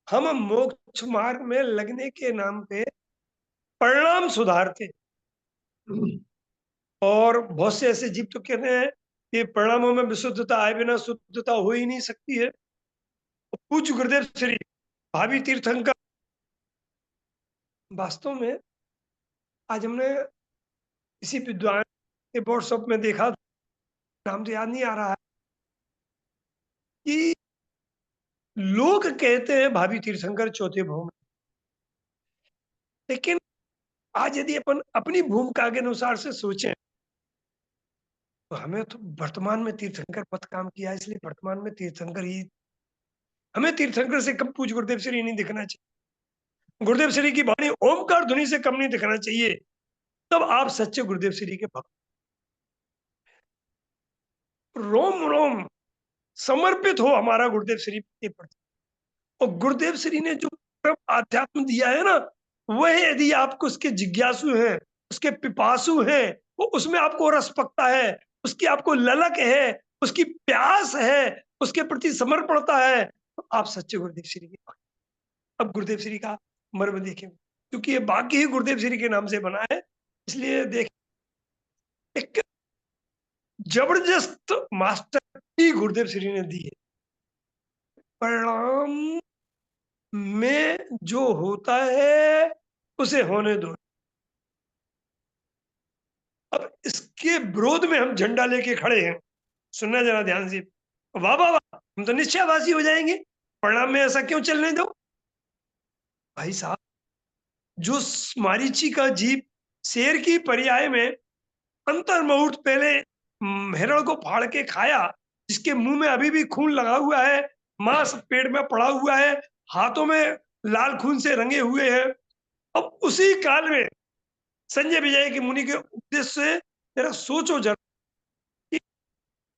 हम मोक्ष मार्ग में लगने के नाम पे परिणाम सुधारते, और बहुत से ऐसे जीव तो कहते हैं कि परिणामों में विशुद्धता आए बिना शुद्धता हो ही नहीं सकती है। पूज्य गुरुदेव श्री भावी तीर्थंकर, वास्तव में आज हमने किसी विद्वान के व्हाट्सएप में देखा, नाम तो याद नहीं आ रहा है, कि लोग कहते हैं भावी तीर्थंकर चौथे भौम, लेकिन आज यदि अपन अपनी भूमिका के अनुसार से सोचें तो हमें तो वर्तमान में तीर्थंकर पद काम किया, इसलिए वर्तमान में तीर्थंकर ही, हमें तीर्थंकर से कम पूज्य गुरुदेव श्री नहीं दिखना चाहिए, गुरुदेव श्री की वाणी ओमकार ध्वनि से कम नहीं दिखना चाहिए। तब आप सच्चे गुरुदेव श्री के भक्त, रोम रोम समर्पित हो हमारा गुरुदेव श्री के प्रति। और गुरुदेव श्री ने जो परम आध्यात्म दिया है ना, वह यदि आपको उसके जिज्ञासु हैं, उसके पिपासु हैं, वो उसमें आपको रस पकता है, उसकी आपको ललक है, उसकी प्यास है, उसके प्रति समर्पणता है, तो आप सच्चे गुरुदेव श्री के भक्त। अब गुरुदेव श्री का मर्म देखें, क्योंकि ये बाकी ही गुरुदेव श्री के नाम से बना है, इसलिए देख, एक जबरदस्त मास्टर की गुरुदेव श्री ने दी है। परिणाम में जो होता है उसे होने दो। अब इसके विरोध में हम झंडा लेके खड़े हैं, सुनना जरा ध्यान से। वाह वाह वाह, हम तो निश्चयवासी हो जाएंगे, परिणाम में ऐसा क्यों चलने दो। भाई साहब, जो मारीची का जीव शेर की पर्याय में अंतर मुहूर्त पहले हिरण को फाड़ के खाया, जिसके मुंह में अभी भी खून लगा हुआ है, मांस पेट में पड़ा हुआ है, हाथों में लाल खून से रंगे हुए हैं, अब उसी काल में संजय विजय के मुनि के उपदेश से जरा सोचो जरा कि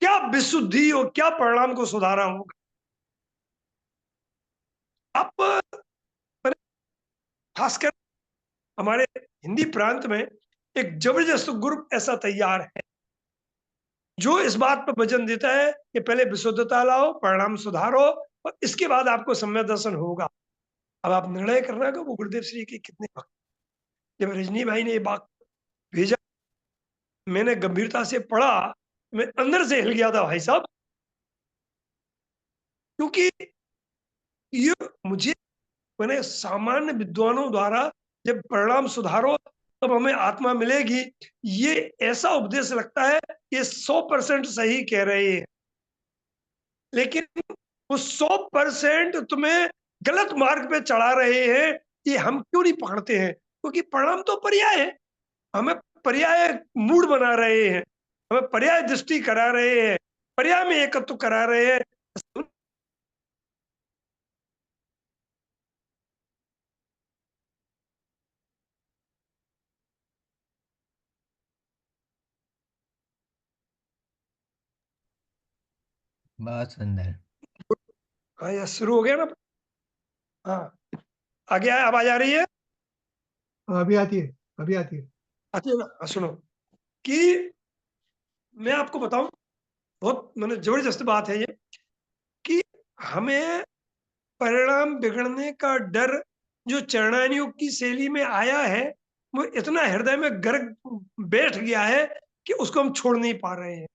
क्या विशुद्धि और क्या परिणाम को सुधारा होगा। आप खासकर हमारे हिंदी प्रांत में एक जबरदस्त ग्रुप ऐसा तैयार है जो इस बात पर वचन देता है कि पहले विशुद्धता लाओ, परिणाम सुधारो, और इसके बाद आपको सम्यक दर्शन होगा। अब आप निर्णय करना कि वो गुरुदेव श्री के कितने भक्त। जब रजनी भाई ने ये बात भेजा, मैंने गंभीरता से पढ़ा, मैं अंदर से हिल गया था भाई साहब, क्योंकि ये मुझे, मैंने सामान्य विद्वानों द्वारा जब परिणाम सुधारो तब हमें आत्मा मिलेगी, ये ऐसा उपदेश लगता है ये 100% सही कह रहे हैं, लेकिन वो 100% तुम्हें गलत मार्ग पे चढ़ा रहे हैं। ये हम क्यों नहीं पकड़ते हैं? क्योंकि परिणाम तो पर्याय है, हमें पर्याय मूड बना रहे हैं, हमें पर्याय दृष्टि करा रहे हैं, पर्याय में एकत्व करा रहे हैं। बहुत सुंदर। हाँ, यह शुरू हो गया ना। हाँ, आगे आवाज आ रही है? अभी आती है, अभी आती है। अच्छा ना, हाँ, सुनो कि मैं आपको बताऊं, बहुत मैंने जबरदस्त बात है ये, कि हमें परिणाम बिगड़ने का डर जो चरणायन योग की शैली में आया है, वो इतना हृदय में गर्ग बैठ गया है कि उसको हम छोड़ नहीं पा रहे हैं।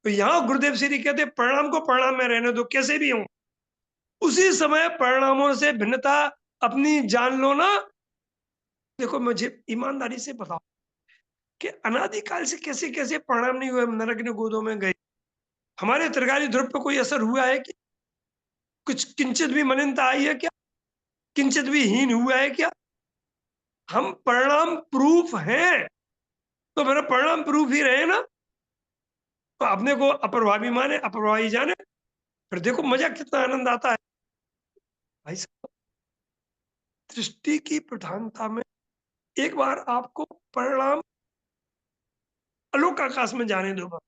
तो यहाँ गुरुदेव श्री कहते हैं, परिणाम को परिणाम में रहने दो, कैसे भी हो। उसी समय परिणामों से भिन्नता अपनी जान लो ना। देखो, मुझे ईमानदारी से बताओ कि अनादिकाल से कैसे कैसे परिणाम नहीं हुए, हम नरक ने गोदों में गए। हमारे त्रिकाली ध्रुव पे कोई असर हुआ है कि कुछ किंचित भी मलिनता आई है क्या? किंचित भी हीन हुआ है क्या? हम परिणाम प्रूफ हैं, तो मेरा परिणाम प्रूफ ही रहे ना। तो अपने को अप्रभावी माने, अप्रभावी जाने, फिर देखो मजा कितना आनंद आता है। भाई साहब, दृष्टि की प्रधानता में एक बार आपको परिणाम अलोक आकाश में जाने दो बस।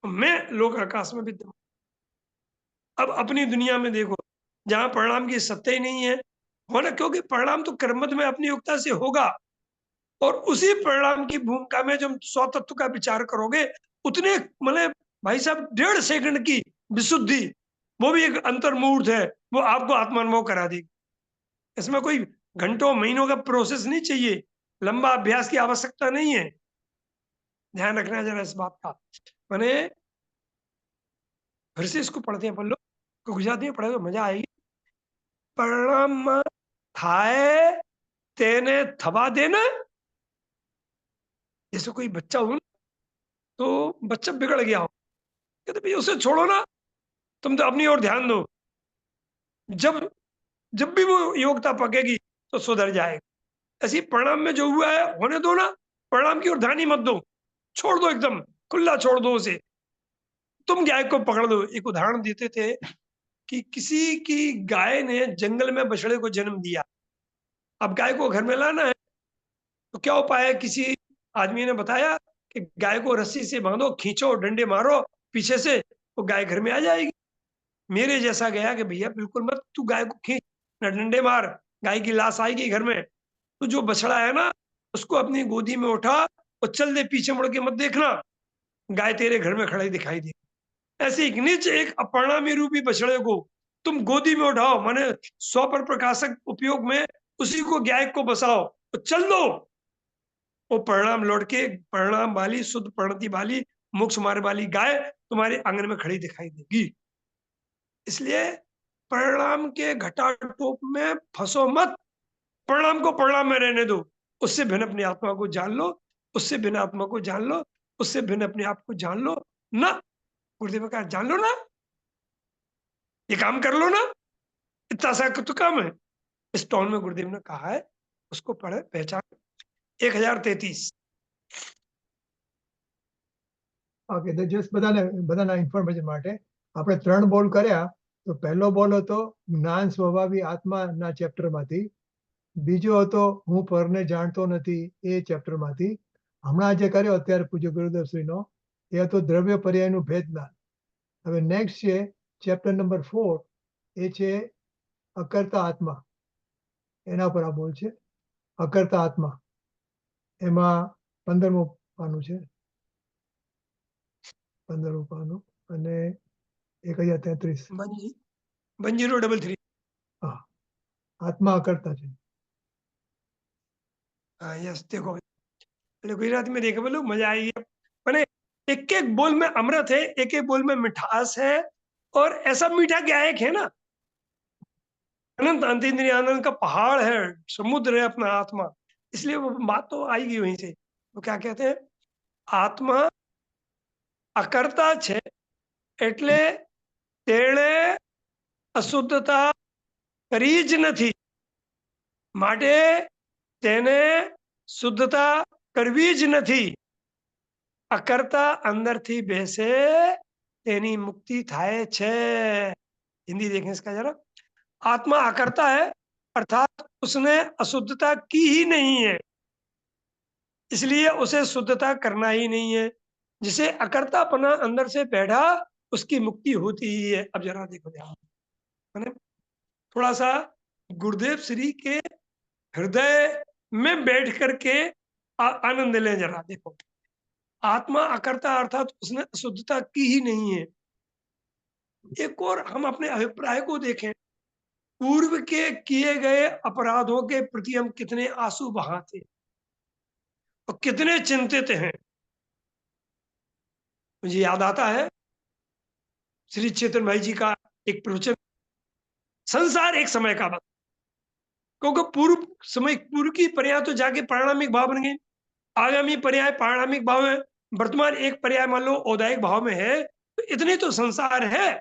मैं लोक आकाश में विद्यमान। अब अपनी दुनिया में देखो, जहां परिणाम की सत्ता ही नहीं है, होना, क्योंकि परिणाम तो कर्मत में अपनी योग्यता से होगा। और उसी परिणाम की भूमिका में जब स्वतत्व का विचार करोगे, उतने मतलब भाई साहब 1.5 सेकंड की विशुद्धि, वो भी एक अंतर्मुहूर्त है, वो आपको आत्मानुभव करा देगी। इसमें कोई घंटों महीनों का प्रोसेस नहीं चाहिए, लंबा अभ्यास की आवश्यकता नहीं है। ध्यान रखना है जरा इस बात का। मैंने फिर से इसको पढ़ते हैं अपन लोग, तो गुजराती में पढ़े तो मजा आएगी। परिणाम थाए तेने थबा देना। जैसे कोई बच्चा हो ना, तो बच्चा बिगड़ गया हो, कहते भाई उसे छोड़ो ना, तुम तो अपनी ओर ध्यान दो। जब जब भी वो योग्यता पकेगी तो सुधर जाएगा। ऐसी परिणाम में जो हुआ है होने दो ना, परिणाम की ओर ध्यान ही मत दो, छोड़ दो, एकदम खुला छोड़ दो उसे। तुम गाय को पकड़ दो। एक उदाहरण देते थे कि किसी की गाय ने जंगल में बछड़े को जन्म दिया। अब गाय को घर में लाना है, तो क्या उपाय है? किसी आदमी ने बताया कि गाय को रस्सी से बांधो, खींचो, डंडे मारो पीछे से, तो गाय घर में आ जाएगी। मेरे जैसा गया कि भैया बिल्कुल मत, तू गाय को खींच, न डंडे मार, गाय की लाश आएगी घर में। तो जो बछड़ा है ना, उसको अपनी गोदी में उठा और चल दे, पीछे मुड़ के मत देखना, गाय तेरे घर में खड़ा ही दिखाई दे। ऐसे एक नीच एक अपरिणामी रूपी बछड़े को तुम गोदी में उठाओ, माने स्वपर प्रकाशक उपयोग में उसी को गाय को बसाओ और चल दो। वो परिणाम लौट के, परिणाम वाली, शुद्ध प्रणति वाली, मोक्ष मार्ग वाली गाय तुम्हारे आंगन में खड़ी दिखाई देगी। इसलिए परिणाम के घटाटोप में फंसो मत, परिणाम को परिणाम में रहने दो। उससे भिन्न अपनी आत्मा को जान लो, उससे भिन्न आत्मा को जान लो, उससे भिन्न अपने आप को जान लो ना। गुरुदेव का जान लो ना, ये काम कर लो ना, इतना सा तो काम है। इस टोन में गुरुदेव ने कहा है, उसको पढ़े, पहचान। 1033। ઓકે, તો જસ્ટ બધાના ઇન્ફોર્મેશન માટે આપણે 3 બોલ કર્યા. તો પહેલો બોલ હતો જ્ઞાન સ્વભાવી આત્માના ચેપ્ટરમાંથી, બીજો હતો હું પરને જાણતો નથી એ ચેપ્ટરમાંથી, હમણાં જે કર્યો અત્યારે પૂજ્ય ગુરુદેવશ્રીનો એ હતો દ્રવ્ય પર્યાયનું ભેદનાન. હવે નેક્સ્ટ છે ચેપ્ટર નંબર 4, એ છે અકર્તા આત્મા. એના પર આ બોલ છે, અકર્તા આત્મા. એમાં 15મું પાનું છે, 15મું પાનું અને 1033. 1033। હા, આત્મા અકર્તા છે. हाँ, यस, देखो એટલે गुजराती में देखे बोलो, मजा आएगी। मैंने एक एक बोल में अमृत है, एक एक बोल में मिठास है, और ऐसा मीठा क्या है कि है ना, अनंत अंतरिंद्रिय आनंद का पहाड़ है, समुद्र है अपना आत्मा। इसलिए वो बात तो आएगी वहीं से। तो क्या कहते हैं, आत्मा अकर्ता छे એટલે તેણે અશુદ્ધતા કરી જ નથી, માટે તેને શુદ્ધતા કરવી જ નથી। અકર્તા અંદરથી બેસે તેની મુક્તિ થાય છે। हिंदी देखें इसका जरा। आत्मा अकर्ता है, अर्थात उसने अशुद्धता की ही नहीं है, इसलिए उसे शुद्धता करना ही नहीं है। जिसे अकर्तापना अंदर से बैठा, उसकी मुक्ति होती ही है। अब जरा देखो ध्यान, मैंने थोड़ा सा गुरुदेव श्री के हृदय में बैठ करके आनंद लें। जरा देखो, आत्मा अकर्ता अर्थात उसने अशुद्धता की ही नहीं है। एक और हम अपने अभिप्राय को देखें, पूर्व के किए गए अपराधों के प्रति हम कितने आंसू बहाते और कितने चिंतित हैं। मुझे याद आता है श्री चेतन भाई जी का एक प्रवचन, संसार एक समय का बस, क्योंकि पूर्व की पर्याय तो जाके पारिणामिक भाव बन गई, आगामी पर्याय पारिणामिक भाव है, वर्तमान एक पर्याय मान लो औदायिक भाव में है, तो इतने तो संसार है।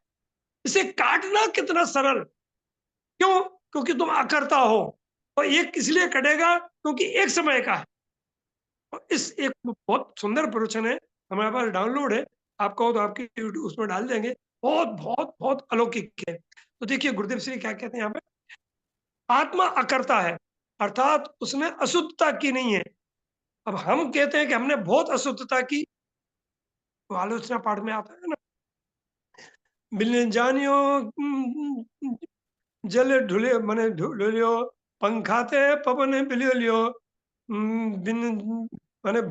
इसे काटना कितना सरल, क्यों? क्योंकि तुम अकर्ता हो, और एक इसलिए कटेगा क्योंकि एक समय का है। और इस एक बहुत सुंदर प्रवचन है, हमारे पास डाउनलोड है, आप कहो तो आपकी यूट्यूब उसमें डाल देंगे, बहुत बहुत बहुत अलौकिक है। तो देखिए गुरुदेव श्री क्या कहते हैं यहाँ पे, आत्मा अकर्ता है अर्थात उसने अशुद्धता की नहीं है। अब हम कहते हैं कि हमने बहुत अशुद्धता की, तो आलोचना पाठ में आता है ना, बिन जानियो जल ढुले मने ढुलियो, पंखाते पवन बिलियो, बिन माने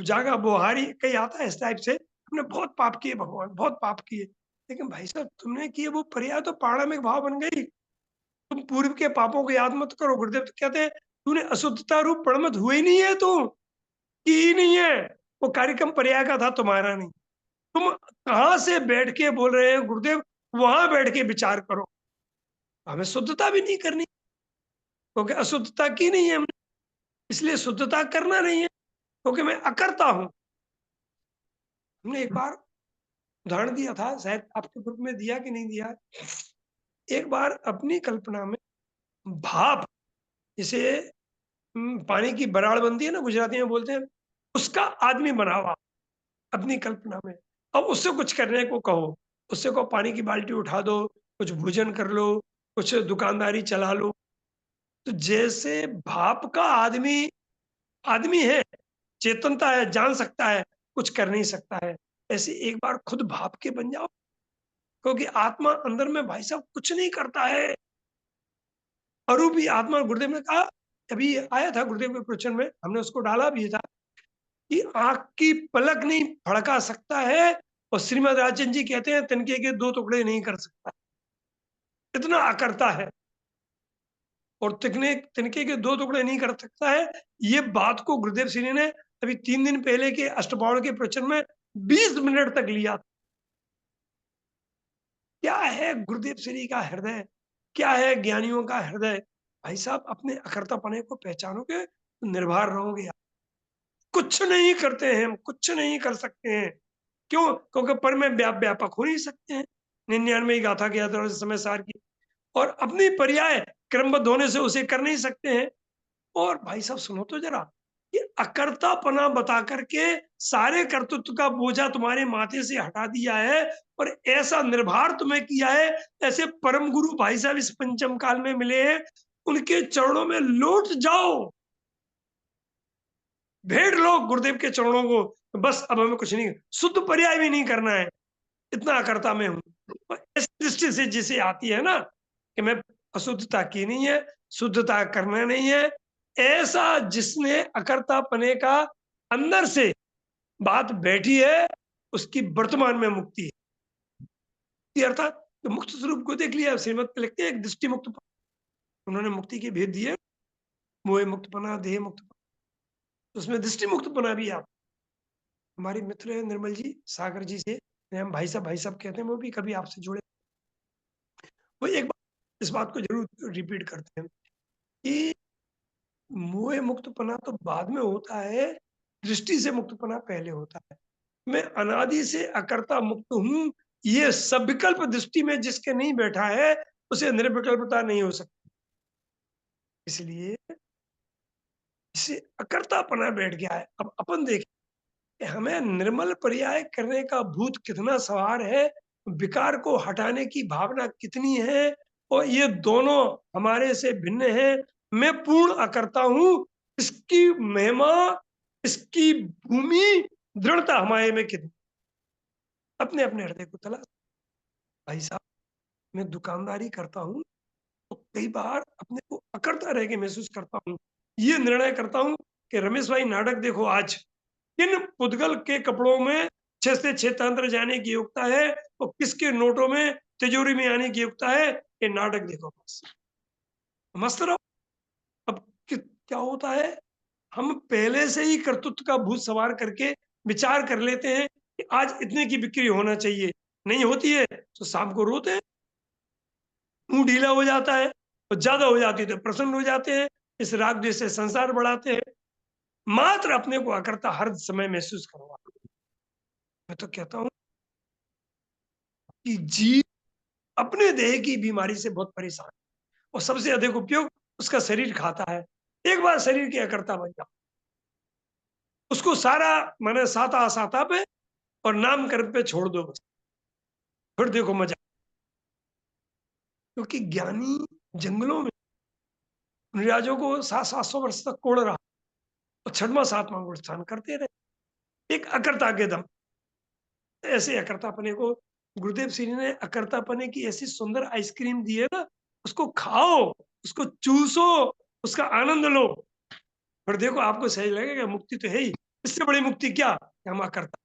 जागा बोहारी कहीं आता है इस टाइप से। हमने बहुत पाप किए भगवान, बहुत पाप किए, लेकिन भाई साहब तुमने किए वो पर्याय तो पारणामिक भाव बन गई। तुम पूर्व के पापों को याद मत करो। गुरुदेव तो कहते हैं तूने अशुद्धता रूप प्रणमत हुए नहीं है, तू की ही नहीं है, वो कार्यक्रम पर्याय का था, तुम्हारा नहीं। तुम कहां से बैठ के बोल रहे हैं गुरुदेव, वहां बैठ के विचार करो। हमें शुद्धता भी नहीं करनी, क्योंकि अशुद्धता की नहीं है हमने, इसलिए शुद्धता करना नहीं है, क्योंकि मैं अकर्ता हूं। हमने एक बार उदाहरण दिया था, शायद आपके ग्रुप में दिया कि नहीं दिया। एक बार अपनी कल्पना में भाप, जैसे पानी की बराड़ बनती है ना, गुजराती में बोलते हैं, उसका आदमी बना हुआ अपनी कल्पना में। अब उससे कुछ करने को कहो, उससे को पानी की बाल्टी उठा दो, कुछ भोजन कर लो, कुछ दुकानदारी चला लो, तो जैसे भाप का आदमी आदमी है, चेतनता है, जान सकता है, कुछ कर नहीं सकता है, ऐसे एक बार खुद भाप के बन जाओ, क्योंकि आत्मा अंदर में भाई साहब कुछ नहीं करता है। अरूपी आत्मा, गुरुदेव ने कहा, अभी आया था गुरुदेव के प्रवचन में, हमने उसको डाला भी था कि आंख की पलक नहीं फड़का सकता है, और श्रीमद राजन जी कहते हैं तिनके के दो टुकड़े नहीं कर सकता, इतना अकर्ता है। और तिनके के दो टुकड़े नहीं कर सकता है, ये बात को गुरुदेव श्री ने अभी 3 दिन पहले के अष्टप्रहर के प्रवचन में 20 मिनट तक लिया। क्या है गुरुदेव श्री का हृदय, क्या है ज्ञानियों का हृदय। भाई साहब अपने अकर्तापने को पहचानोगे तो निर्भर रहोगे। कुछ नहीं करते हैं हम, कुछ नहीं कर सकते हैं, क्यों? क्योंकि पर में व्यापक हो नहीं सकते हैं। 99 गाथा के आधार समय सार की, और अपनी पर्याय क्रमबद्ध होने से उसे कर नहीं सकते हैं। और भाई साहब सुनो तो जरा, ये अकर्तापना बता करके सारे कर्तृत्व का बोझा तुम्हारे माथे से हटा दिया है, और ऐसा निर्भर तुम्हें किया है। ऐसे परम गुरु भाई साहब इस पंचम काल में मिले हैं, उनके चरणों में लौट जाओ, भेड़ लो गुरुदेव के चरणों को, बस अब हमें कुछ नहीं, शुद्ध पर्याय भी नहीं करना है, इतना अकर्ता में हूं। इस दृष्टि से जिसे आती है ना कि मैं अशुद्धता की नहीं है, शुद्धता करना नहीं है, ऐसा जिसने अकर्तापने का अंदर से बात बैठी है, उसकी वर्तमान में मुक्ति है। अर्थात तो मुक्त स्वरूप को देख लिया। श्रीमद पे लिखते हैं एक दृष्टि मुक्त, उन्होंने मुक्ति के भेद दिए, मोह मुक्तपना, देह मुक्तपना, उसमें दृष्टि मुक्तपना भी आप। हमारे मित्र है निर्मल जी, सागर जी से हम भाई साहब कहते हैं, वो भी कभी आपसे जुड़े, वो एक बार इस बात को जरूर रिपीट करते हैं कि मोह मुक्तपना तो बाद में होता है, दृष्टि से मुक्तपना पहले होता है। मैं अनादि से अकर्ता मुक्त हूं, ये सविकल्प दृष्टि में जिसके नहीं बैठा है, उसे निर्विकल्पता नहीं हो सकती। इसलिए इसे अकर्तापना बैठ गया है। अब अपन देखें, हमें निर्मल पर्याय करने का भूत कितना सवार है, विकार को हटाने की भावना कितनी है, और ये दोनों हमारे से भिन्न है। मैं पूर्ण अकर्ता हूं, इसकी महिमा, इसकी भूमि, दृढ़ता हमारे में कितनी। अपने अपने हृदय को तलाश। भाई साहब, मैं दुकानदारी करता हूँ तो कई बार अपने को अकड़ता रह के महसूस करता हूँ, ये निर्णय करता हूँ कि रमेश भाई नाटक देखो आज, किन पुद्गल के कपड़ों में 6 से 6 तंत्र जाने की योग्यता है और किसके नोटों में तिजोरी में आने की योग्यता है, ये नाटक देखो बस, मस्त रहो। अब क्या होता है, हम पहले से ही कर्तृत्व का भूत सवार करके विचार कर लेते हैं कि आज इतने की बिक्री होना चाहिए, नहीं होती है तो शाम को रोते हैं, मुंह ढीला हो जाता है, और ज्यादा हो जाती है तो प्रसन्न हो जाते हैं, इस राग द्वेष से संसार बढ़ाते हैं, मात्र अपने को अकर्ता हर समय महसूस करवा। मैं तो कहता हूं कि जीव अपने देह की बीमारी से बहुत परेशान है और सबसे अधिक उपयोग उसका शरीर खाता है। एक बार शरीर की अकर्ता बन जाओ, उसको सारा माने साता साता पे और नामकरण पे छोड़ दो बस, फिर देखो मजा। क्योंकि ज्ञानी जंगलों में राजों को 700-700 वर्ष तक कोड़ रहा और छठवां सातवां को स्थान करते रहे, एक अकर्ता के दम। ऐसे अकर्तापने को गुरुदेव श्री ने अकर्तापने की ऐसी सुंदर आइसक्रीम दी है ना, उसको खाओ, उसको चूसो, उसका आनंद लो, फिर देखो आपको सही लगेगा। मुक्ति तो है ही, इससे बड़ी मुक्ति क्या कि हम अकर्ता,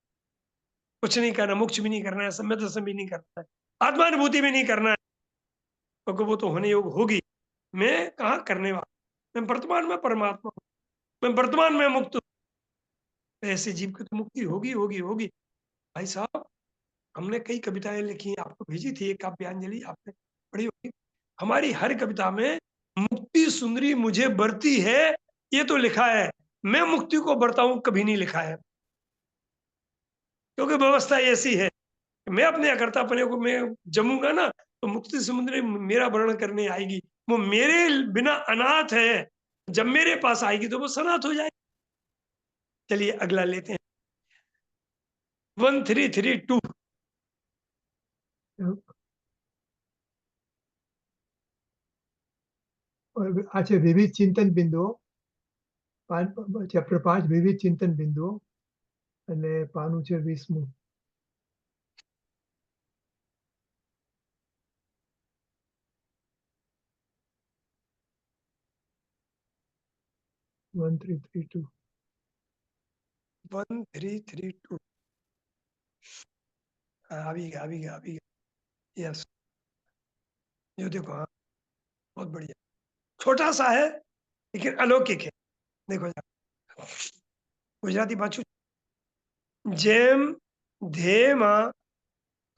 कुछ नहीं करना, मोक्ष भी नहीं करना है, सम्यक दर्शन भी नहीं करना है, आत्मानुभूति भी नहीं करना है, क्योंकि वो तो होने योग होगी। मैं कहाँ करने वाला, मैं वर्तमान में परमात्मा हूँ, मैं वर्तमान में मुक्त हूँ। ऐसे जीव की तो मुक्ति होगी होगी होगी। भाई साहब, हमने कई कविताएं लिखी, आपको भेजी थी एक काव्यांजलि, आपने पढ़ी होगी। हमारी हर कविता में मुक्ति सुंदरी मुझे बरती है ये तो लिखा है, मैं मुक्ति को बरताऊं कभी नहीं लिखा है। क्योंकि व्यवस्था ऐसी है, मैं अपने अकर्तापने को मैं जमूंगा ना तो मुक्ति सुंदरी मेरा वर्णन करने आएगी, वो मेरे बिना अनाथ है, जब मेरे पास आएगी तो वो सनाथ हो जाएगी। चलिए अगला लेते हैं, 1332। और अच्छा, विविध चिंतन बिंदुओ, ચેપ્ટર 5 વિવિધ ચિંતન બિંદુઓ અને પાનું છે 20મું. વન થ્રી થ્રી ટુ 1332 આવી गया यस, ये देखो, हाँ बहुत बढ़िया, छोटा सा है लेकिन अलौकिक है। देखो गुजराती पाछू, જેમ ધ્યેયમાં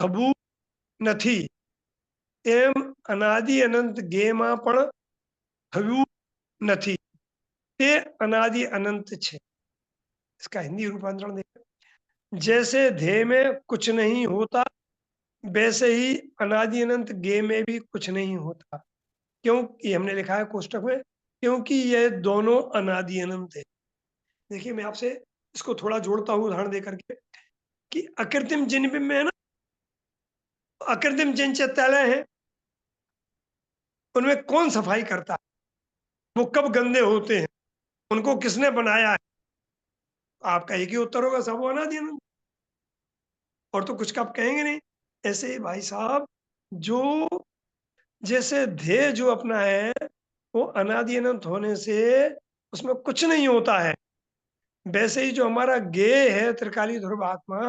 થવું નથી એમ અનાદિ અનંત ગેયમાં પણ થવું નથી, તે અનાदि अनंत છે। इसका हिंदी रूपांतरण देखो, जैसे ध्येय में कुछ नहीं होता वैसे ही अनादि अनंत गेय में भी कुछ नहीं होता। क्यों, ये हमने लिखा है कोष्टक में, क्योंकि ये दोनों अनादि अनंत है। देखिए मैं आपसे इसको थोड़ा जोड़ता हूँ उदाहरण देकर के, कि अकृत्रिम जिन बिंब में है ना, अकृत्रिम जिन चित्तालय है उनमें कौन सफाई करता है, वो कब गंदे होते हैं, उनको किसने बनाया है? आपका एक ही उत्तर होगा, सब वो अनादि अनंत, और तो कुछ आप कहेंगे नहीं। ऐसे ही भाई साहब, जो जैसे ध्येय जो अपना है वो अनादि अनंत होने से उसमें कुछ नहीं होता है, वैसे ही जो हमारा गेय है त्रिकाली ध्रुव आत्मा,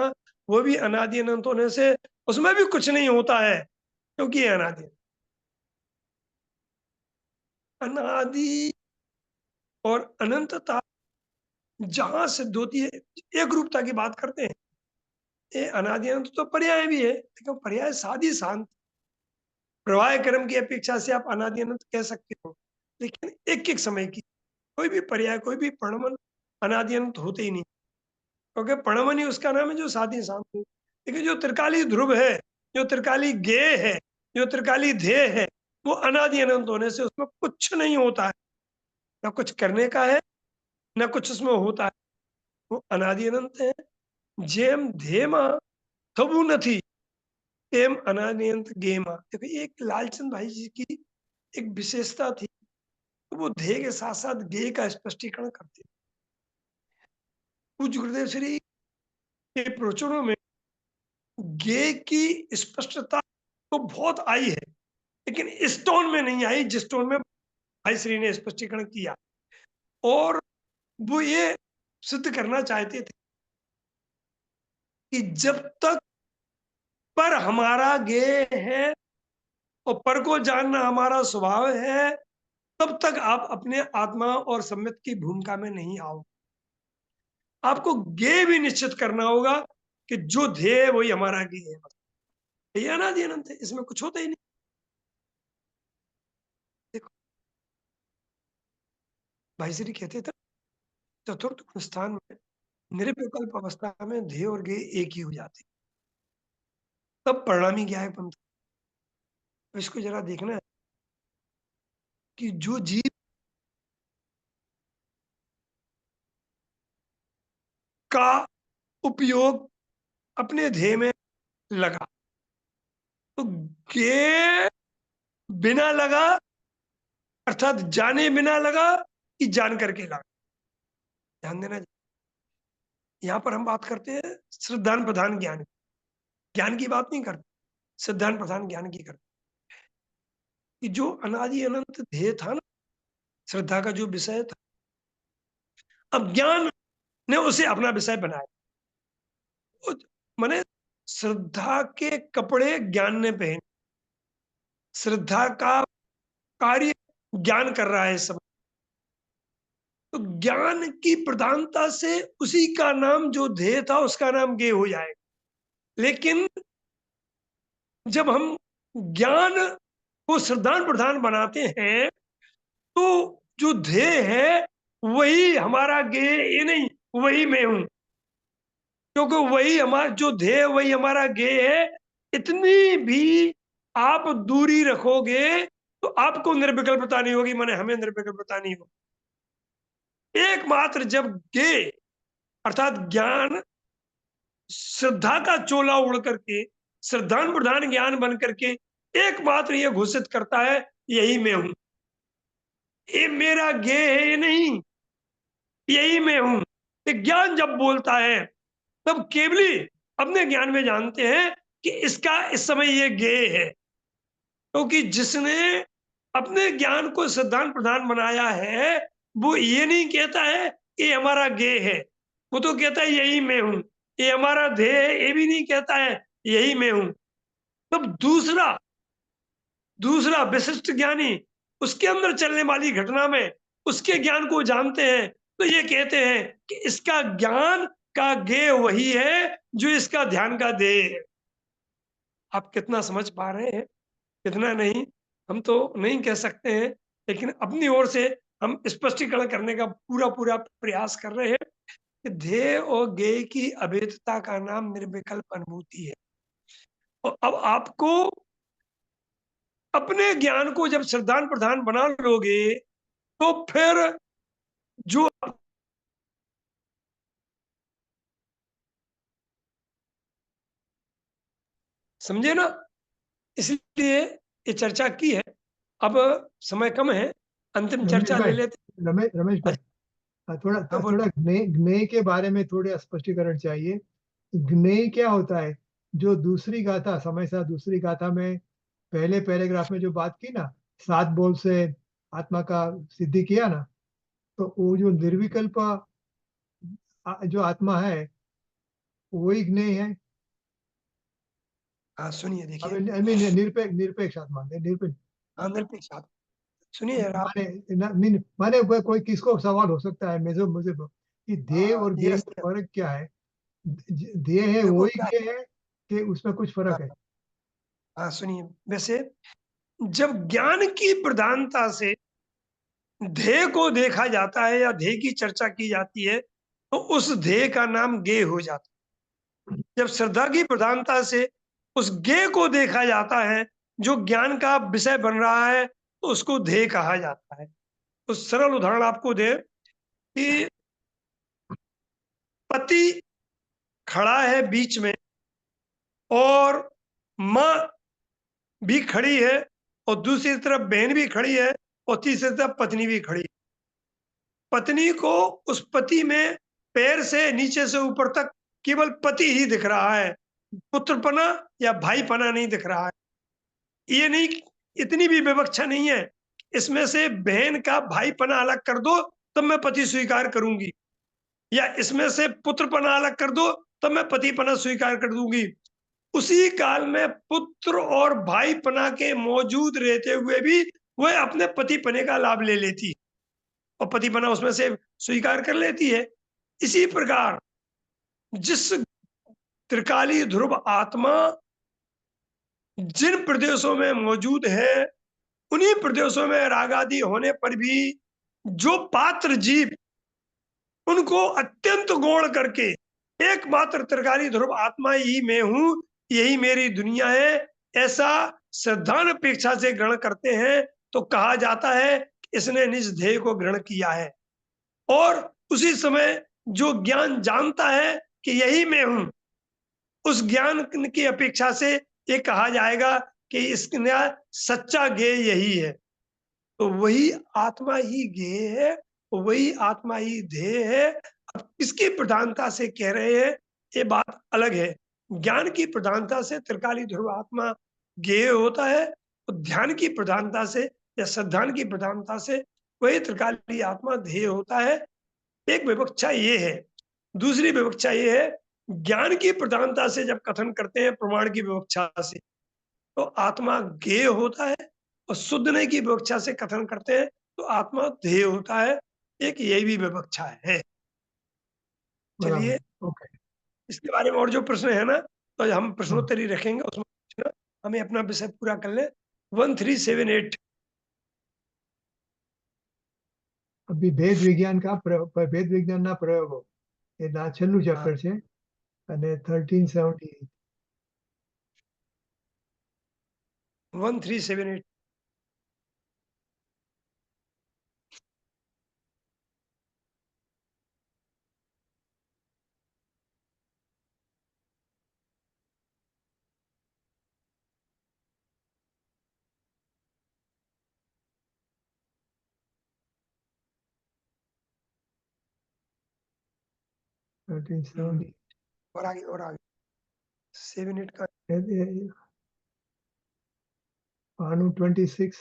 वो भी अनादि अनंत होने से उसमें भी कुछ नहीं होता है, क्योंकि ये अनादि अनादि और अनंतता जहां सिद्ध होती है, एक रूपता की बात करते हैं, ये अनादि अनंत तो पर्याय भी है, लेकिन पर्याय साधी शांत प्रवाह क्रम की अपेक्षा से आप अनादि अनंत कह सकते हो, लेकिन एक एक समय की कोई भी पर्याय, कोई भी प्रणवन अनादि अनंत होते ही नहीं, क्योंकि प्रणवन ही उसका नाम है जो साधी शांत है। लेकिन जो त्रिकाली ध्रुव है, जो त्रिकाली गेय है, जो त्रिकाली ध्येय है, वो अनादि अनंत होने से उसमें कुछ नहीं होता है, ना कुछ करने का है ना कुछ उसमें होता है, वो अनादि अनंत है। जेम ध्येयમાં થવું નથી એમ અનાદि अनंत गेयમાં। देखो एक लालचंद भाई जी की एक विशेषता थी, वो ध्येय के साथ साथ गेय का स्पष्टीकरण करते पूज्य गुरुदेव श्री के प्रवचनों में गे की स्पष्टता तो बहुत आई है, लेकिन इस टोन में नहीं आई जिस टोन में भाई श्री ने स्पष्टीकरण किया। और वो ये सिद्ध करना चाहते थे कि जब तक पर हमारा गे है और पर को जानना हमारा स्वभाव है, तब तक आप अपने आत्मा और सम्यक की भूमिका में नहीं आओ। आपको गे भी निश्चित करना होगा कि जो ध्येय है वही हमारा गे है। ये अनादि अनंत है, इसमें कुछ होता ही नहीं। देखो भाई श्री कहते थे चतुर्थ गुण स्थान में निरविकल्प अवस्था में ध्येय और गे एक ही हो जाते, तब परिणामी क्या है बनता। तो इसको जरा देखना है कि जो जीव का उपयोग अपने ध्येय में लगा, तो गे बिना लगा अर्थात जाने बिना लगा कि जान करके लगा। ध्यान देना, यहाँ पर हम बात करते हैं श्रद्धान प्रधान ज्ञान, ज्ञान की बात नहीं करते, श्रद्धान प्रधान ज्ञान की करते। कि जो अनादि अनंत ध्येय था ना, श्रद्धा का जो विषय था, अब ज्ञान ने उसे अपना विषय बनाया। माने श्रद्धा के कपड़े ज्ञान ने पहने, श्रद्धा का कार्य ज्ञान कर रहा है इस समय। तो ज्ञान की प्रधानता से उसी का नाम जो ध्येय था उसका नाम गे हो जाएगा। लेकिन जब हम ज्ञान को श्रद्धान प्रधान बनाते हैं तो जो ध्येय है वही हमारा गे, ये नहीं वही मैं हूं, क्योंकि वही हमारा जो ध्येय वही हमारा गे है। इतनी भी आप दूरी रखोगे तो आपको निर्विकल्पता नहीं होगी, माने हमें निर्विकल्पता नहीं होगी। एकमात्र जब गे अर्थात ज्ञान श्रद्धा का चोला उड़ करके श्रद्धान प्रधान ज्ञान बन करके एकमात्र ये घोषित करता है यही मैं हूं, ये मेरा गे है, ये नहीं, यही मैं हूं। ये ज्ञान जब बोलता है तब केवली अपने ज्ञान में जानते हैं कि इसका इस समय ये गे है, क्योंकि जिसने अपने ज्ञान को सिद्धांत प्रधान बनाया है वो ये नहीं कहता है ये हमारा गे है, वो तो कहता है यही मैं हूं। ये हमारा ध्येय है, ये भी नहीं कहता है यही मैं हूं। तब दूसरा दूसरा विशिष्ट ज्ञानी उसके अंदर चलने वाली घटना में उसके ज्ञान को जानते हैं, तो ये कहते हैं कि इसका ज्ञान का गे वही है जो इसका ध्यान का ध्येय है। आप कितना समझ पा रहे हैं, कितना नहीं, हम तो नहीं कह सकते हैं, लेकिन अपनी ओर से हम स्पष्टीकरण करने का पूरा पूरा प्रयास कर रहे हैं कि ध्येय और गे की अभेदता का नाम निर्विकल्प अनुभूति है। और अब आपको अपने ज्ञान को जब श्रद्धान प्रधान बना लोगे तो फिर जो समझे ना, इसलिए ये चर्चा की है। अब समय कम है, अंतिम रमेश चर्चा ले भाई, लेते। रमेश भाई, थोड़ा हाँ, बोलो। थोड़ा ज्ञेय के बारे में थोड़े स्पष्टीकरण चाहिए। ज्ञेय क्या होता है? जो दूसरी गाथा समय साथ दूसरी गाथा में पहले पैराग्राफ में जो बात की ना, 7 बोल से आत्मा का सिद्धि किया ना, तो वो जो निर्विकल्प जो आत्मा है वही ज्ञेय है। हाँ सुनिए, देखिए, आई मीन निरपेक्ष निरपेक्ष आत्मा, निरपेक्ष हाँ निरपेक्ष आत्मा। सुनिए यार आप, माने कोई किसको सवाल हो सकता है मुझे मुझे कि ध्येय और ज्ञेय यस, में फर्क क्या है? ध्येय है देखो वही क्या, ज्ञेय है कि उसमें कुछ फर्क है? हाँ सुनिए, वैसे जब ज्ञान की प्रधानता से ध्येय को देखा जाता है या ध्येय की चर्चा की जाती है तो उस ध्येय का नाम गे हो जाता है। जब श्रद्धा की प्रधानता से उस गे को देखा जाता है जो ज्ञान का विषय बन रहा है तो उसको ध्येय कहा जाता है। तो सरल उदाहरण आपको दे कि पति खड़ा है बीच में और माँ भी खड़ी है और दूसरी तरफ बहन भी खड़ी है और तीसरी तरफ पत्नी भी खड़ी है। पत्नी को उस पति में पैर से नीचे से ऊपर तक केवल पति ही दिख रहा है, पुत्रपना या भाईपना नहीं दिख रहा है। ये नहीं, इतनी भी विवक्षा नहीं है, इसमें से बहन का भाईपना अलग कर दो तब मैं पति स्वीकार करूंगी, या इसमें से पुत्रपना अलग कर दो तब मैं पतिपना स्वीकार कर दूंगी। उसी काल में पुत्र और भाईपना के मौजूद रहते हुए भी वह अपने पतिपने का लाभ ले लेती है और पतिपना उसमें से स्वीकार कर लेती है। इसी प्रकार जिस त्रिकाली ध्रुव आत्मा जिन प्रदेशों में मौजूद है, उन्हीं प्रदेशों में रागादि होने पर भी जो पात्र जीव उनको अत्यंत गौण करके एकमात्र त्रिकाली ध्रुव आत्मा ही मैं हूं, यही मेरी दुनिया है, ऐसा श्रद्धान अपेक्षा से ग्रहण करते हैं तो कहा जाता है कि इसने निज ध्येय को ग्रहण किया है। और उसी समय जो ज्ञान जानता है कि यही मैं हूं, उस ज्ञान की अपेक्षा से ये कहा जाएगा कि इसका सच्चा ज्ञेय यही है। तो वही आत्मा ही ज्ञेय है, वही आत्मा ही ध्येय है। अब किसकी प्रधानता से कह रहे हैं ये बात अलग है। ज्ञान की प्रधानता से त्रिकाली ध्रुव आत्मा ज्ञेय होता है, तो ध्यान की प्रधानता से या श्रद्धान की प्रधानता से वही त्रिकाली आत्मा ध्येय होता है। एक विवक्षा ये है। दूसरी विवक्षा ये है, ज्ञान की प्रधानता से जब कथन करते हैं प्रमाण की विवक्षा से, तो आत्मा ज्ञेय होता है, और शुद्धने की विवक्षा से कथन करते हैं तो आत्मा ध्येय होता है। एक यही भी विवक्षा है। चलिए, बराबर, ओके। इसके बारे में और जो प्रश्न है ना, तो हम प्रश्नोत्तरी रखेंगे, उसमें पूछना, हमें अपना विषय पूरा कर ले। 1378 અભી ભેદ વિજ્ઞાન કા ભેદ વિજ્ઞાનના પ્રયોગો એ છેલ્લું ચેપ્ટર છે અને 1378 1378 1370 और आगे 78 का पानु 26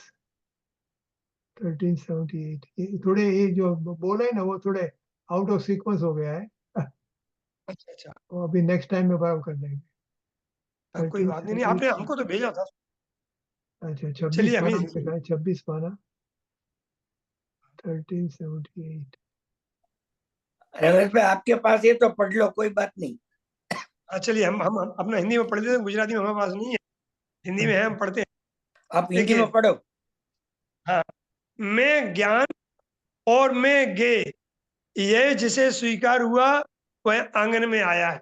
1378 ये थोड़े ये जो बोला है ना वो थोड़े आउट ऑफ सीक्वेंस हो गया है, अच्छा, तो अभी नेक्स्ट टाइम में बराबर कर देंगे। कोई बात नहीं, आपने हमको तो भेजा था। अच्छा 26 चलिए, पाना हमें में लिखा है, 26 पाना 1378 रमेश भाई आपके पास है तो पढ़ लो, कोई बात नहीं। चलिए, हम अपना हिंदी में पढ़ लेते हैं, गुजराती में हमारे पास नहीं है, हिंदी में है, हम पढ़ते हैं। आप हिंदी देखिए, में पढ़ो। हाँ, मैं ज्ञान और मैं ज्ञेय, यह जिसे स्वीकार हुआ वह आंगन में आया है।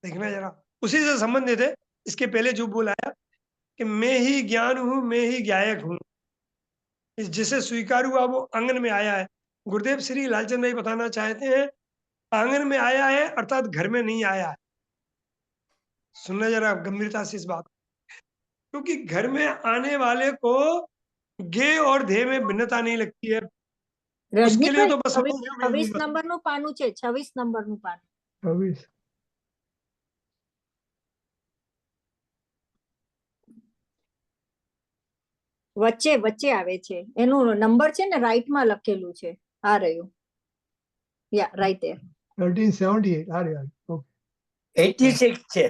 देखना जरा, उसी से संबंधित है। इसके पहले जो बोला है कि मैं ही ज्ञान हूं, मैं ही ज्ञायक हूं, इस जिसे स्वीकार हुआ वो आंगन में आया है। गुरुदेव श्री लालचंद भाई बताना चाहते हैं, आंगन में आया है अर्थात घर में नहीं आया है। सुनना जरा गंभीरता से इस बात, क्योंकि घर में आने वाले को ज्ञेय और ध्येय में भिन्नता नहीं लगती है। उसके लिए तो बस 26 નંબરનું પાનું છે, 26 નંબરનું પાનું। 26 વચ્ચે વચ્ચે આવે છે, એનું નંબર છે ને રાઈટમાં લખેલું છે, આ રહ્યું, યા રાઈટ ધેર। 1378 आ रहा है, ओके 86 છે,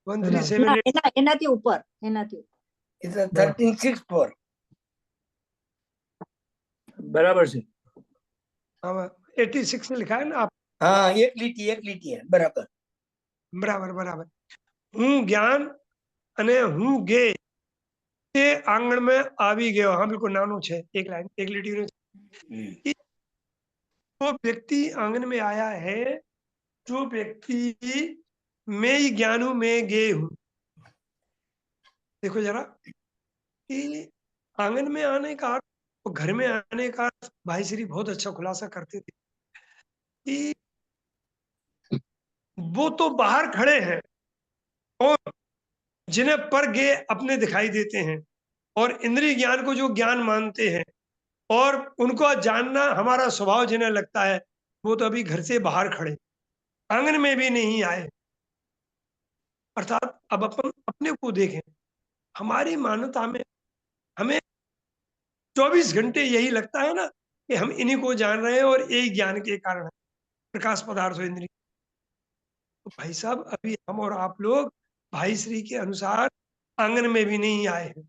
1378 એનાથી ઉપર, એનાથી ઉપર। એટલે 1364 બરાબર છે। हाँ, 86 में लिखा है ना आप। हाँ, एक લીટી है, बराबर। बराबर। હું જ્ઞાન અને હું જ્ઞેય તે આંગણ में આવી ગયો। हाँ, बिल्कुल नानो છે, एक लाइन एक લીટીનો છે। वो व्यक्ति आंगन में आया है जो व्यक्ति मैं ही ज्ञान हूं, मैं ज्ञेय हूं। देखो जरा कि आंगन में आने का अर्थ, तो घर में आने का अर्थ भाई श्री बहुत अच्छा खुलासा करते थे कि वो तो बाहर खड़े हैं और जिन्हें पर ज्ञेय अपने दिखाई देते हैं, और इंद्रिय ज्ञान को जो ज्ञान मानते हैं और उनको जानना हमारा स्वभाव जिन्हें लगता है, वो तो अभी घर से बाहर खड़े, आंगन में भी नहीं आए। अर्थात अब अपन अपने को देखें, हमारी मान्यता में हमें 24 घंटे यही लगता है ना कि हम इन्हीं को जान रहे हैं और यही ज्ञान के कारण है, प्रकाश पदार्थ और इंद्रिय। तो भाई साहब अभी हम और आप लोग भाई श्री के अनुसार आंगन में भी नहीं आए हैं,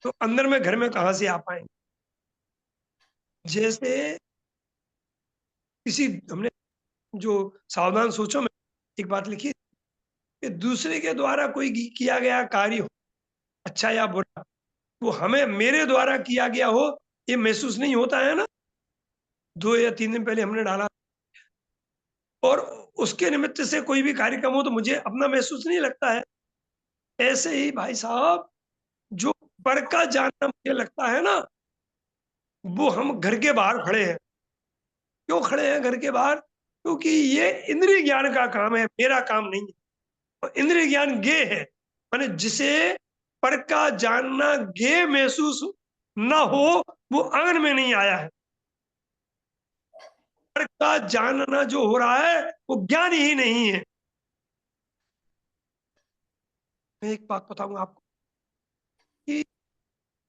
तो अंदर में घर में कहां से आ पाएंगे? जैसे किसी हमने जो सावधान सोचो में एक बात लिखी कि दूसरे के द्वारा कोई किया गया कार्य हो, अच्छा या बुरा, वो हमें मेरे द्वारा किया गया हो ये महसूस नहीं होता है ना। 2 या 3 दिन पहले हमने डाला और उसके निमित्त से कोई भी कार्यक्रम हो तो मुझे अपना महसूस नहीं लगता है। ऐसे ही भाई साहब जो पर का जानना मुझे लगता है ना, वो हम घर के बाहर खड़े हैं। क्यों खड़े हैं घर के बाहर? क्योंकि ये इंद्रिय ज्ञान का काम है, मेरा काम नहीं है। और इंद्रिय ज्ञान गे है, माने जिसे पर का जानना गे महसूस न हो वो आंगन में नहीं आया है। पर का जानना जो हो रहा है वो ज्ञान ही नहीं है। मैं एक बात बताऊंगा आपको कि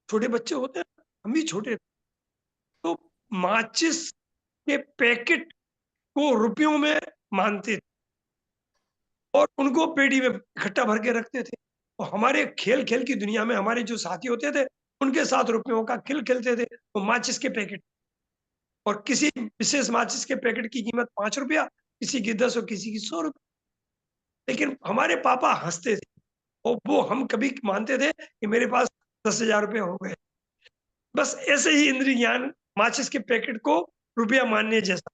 छोटे बच्चे होते हैं, हम भी छोटे, तो माचिस के पैकेट को रुपयों में मानते थे और उनको पेटी में इकट्ठा भर के रखते थे। और हमारे खेल खेल की दुनिया में हमारे जो साथी होते थे उनके साथ रुपयों का खेल खेलते थे। वो माचिस के पैकेट, और किसी विशेष माचिस के पैकेट की कीमत 5 रुपया, किसी की 10 और किसी की 100 रुपया। लेकिन हमारे पापा हंसते थे और वो हम कभी मानते थे कि मेरे पास 10,000 रुपये हो गए। बस ऐसे ही इंद्रिय ज्ञान माचिस के पैकेट को रुपया मानने जैसा।